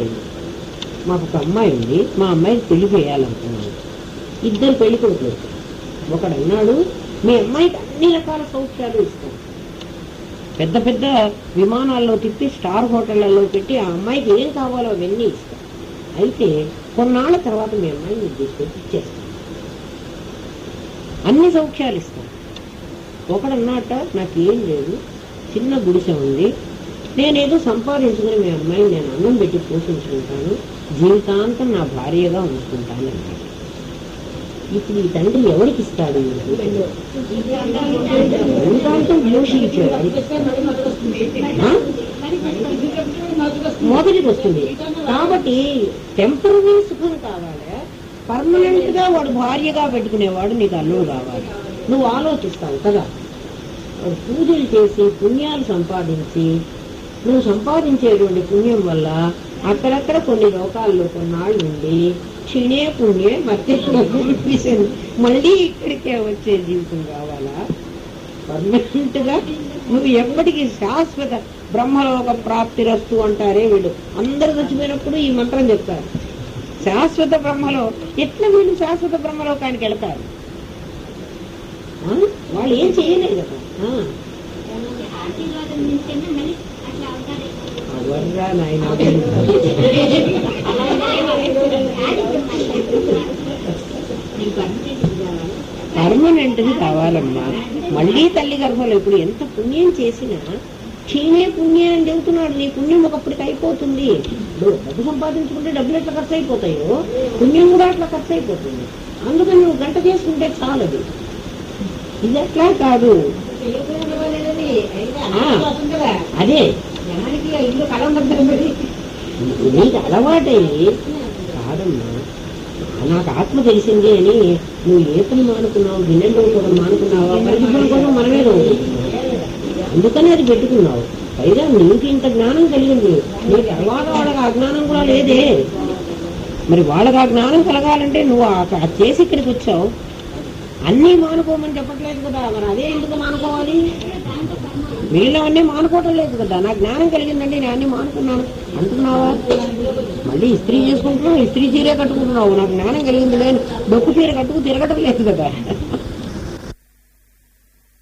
ఉంది, మా అమ్మాయికి పెళ్లి చేయాలనుకున్నాను. 2 పెళ్లి కొడుకులు. ఒకడు అన్నాడు, మీ అమ్మాయికి అన్ని రకాల సౌఖ్యాలు ఇస్తాం, పెద్ద పెద్ద విమానాల్లో తిప్పి స్టార్ హోటళ్లలో పెట్టి ఆ అమ్మాయికి ఏం కావాలో అవన్నీ ఇస్తాం. అయితే కొన్నాళ్ళ తర్వాత మీ అమ్మాయిని మీరు తీసుకొచ్చి ఇచ్చేస్తాం, అన్ని సౌఖ్యాలు ఇస్తాం. ఒకడన్నట, నాకేం లేదు, చిన్న గుడిసె ఉంది, నేనేదో సంపాదించుకుని మీ అమ్మాయిని నేను అన్నం పెట్టి పోషించుకుంటాను, జీవితాంతం నా భార్యగా ఉంచుకుంటాను అన్నాడు. ఇప్పుడు ఈ తండ్రి ఎవరికి ఇస్తాడు? జీవితాంతం పోషించాడు, మొదటికి వస్తుంది. కాబట్టి టెంపరరీ సుఖం కావాలి, పర్మనెంట్ గా వాడు భార్యగా పెట్టుకునేవాడు నీకు అల్లుడు కావాలి. నువ్వు ఆలోచిస్తావు కదా, పూజలు చేసి పుణ్యాలు సంపాదించి, నువ్వు సంపాదించేటువంటి పుణ్యం వల్ల అక్కడక్కడ కొన్ని లోకాల్లో కొన్నాళ్ళు ఉండి క్షీణే పుణ్యే మధ్య మళ్ళీ ఇక్కడికే వచ్చే జీవితం కావాలా? పర్మనెంట్ గా నువ్వు ఎప్పటికీ శాశ్వత బ్రహ్మలోక ప్రాప్తిరస్తు అంటారే వీళ్ళు. అందరు చచ్చిపోయినప్పుడు ఈ మంత్రం చెప్తారు, శాశ్వత బ్రహ్మలో. ఎట్లా వీళ్ళు శాశ్వత బ్రహ్మలోకానికి వెళ్తారు? వాళ్ళు ఏం చేయలేదు కదా. అవర్రా నాయన, పర్మనెంట్ గా కావాలమ్మా. మళ్ళీ తల్లి గర్భంలో ఇప్పుడు ఎంత పుణ్యం చేసినా క్షీణే పుణ్యం అని చెబుతున్నాడు. నీ పుణ్యం ఒకప్పటికి అయిపోతుంది. డబ్బు సంపాదించుకుంటే డబ్బులు ఎట్లా ఖర్చు అయిపోతాయో పుణ్యం కూడా అట్లా ఖర్చు అయిపోతుంది. అందుకని నువ్వు గంట చేసుకుంటే చాలదు. ఇది అట్లా కాదు. అదే నీకు అలవాటయ్యి కాదమ్మా, నాకు ఆత్మ తెలిసింది అని నువ్వు ఏ పని మానుకున్నావు, గిన్నెలో కూడా మానుకున్నావా, పరిశుభ్రం కోసం మనమే అందుకని అది పెట్టుకున్నావు. పైగా నీకు ఇంత జ్ఞానం కలిగింది, నీ తర్వాత వాళ్ళకి ఆ జ్ఞానం కూడా లేదే. మరి వాళ్ళకి ఆ జ్ఞానం కలగాలంటే నువ్వు చేసి ఇక్కడికి వచ్చావు. అన్నీ మానుకోమని చెప్పట్లేదు కదా, మరి అదే ఎందుకు మానుకోవాలి? వీళ్ళవన్నీ మానుకోవటం లేదు కదా. నా జ్ఞానం కలిగిందంటే నేను అన్ని మానుకున్నాను అంటున్నావా? మళ్ళీ ఇస్త్రీ చేసుకుంటున్నావు, ఇస్త్రీ చీరే కట్టుకుంటున్నావు. నాకు జ్ఞానం కలిగింది, నేను డొక్కు చీర కట్టుకు తిరగటం లేదు కదా.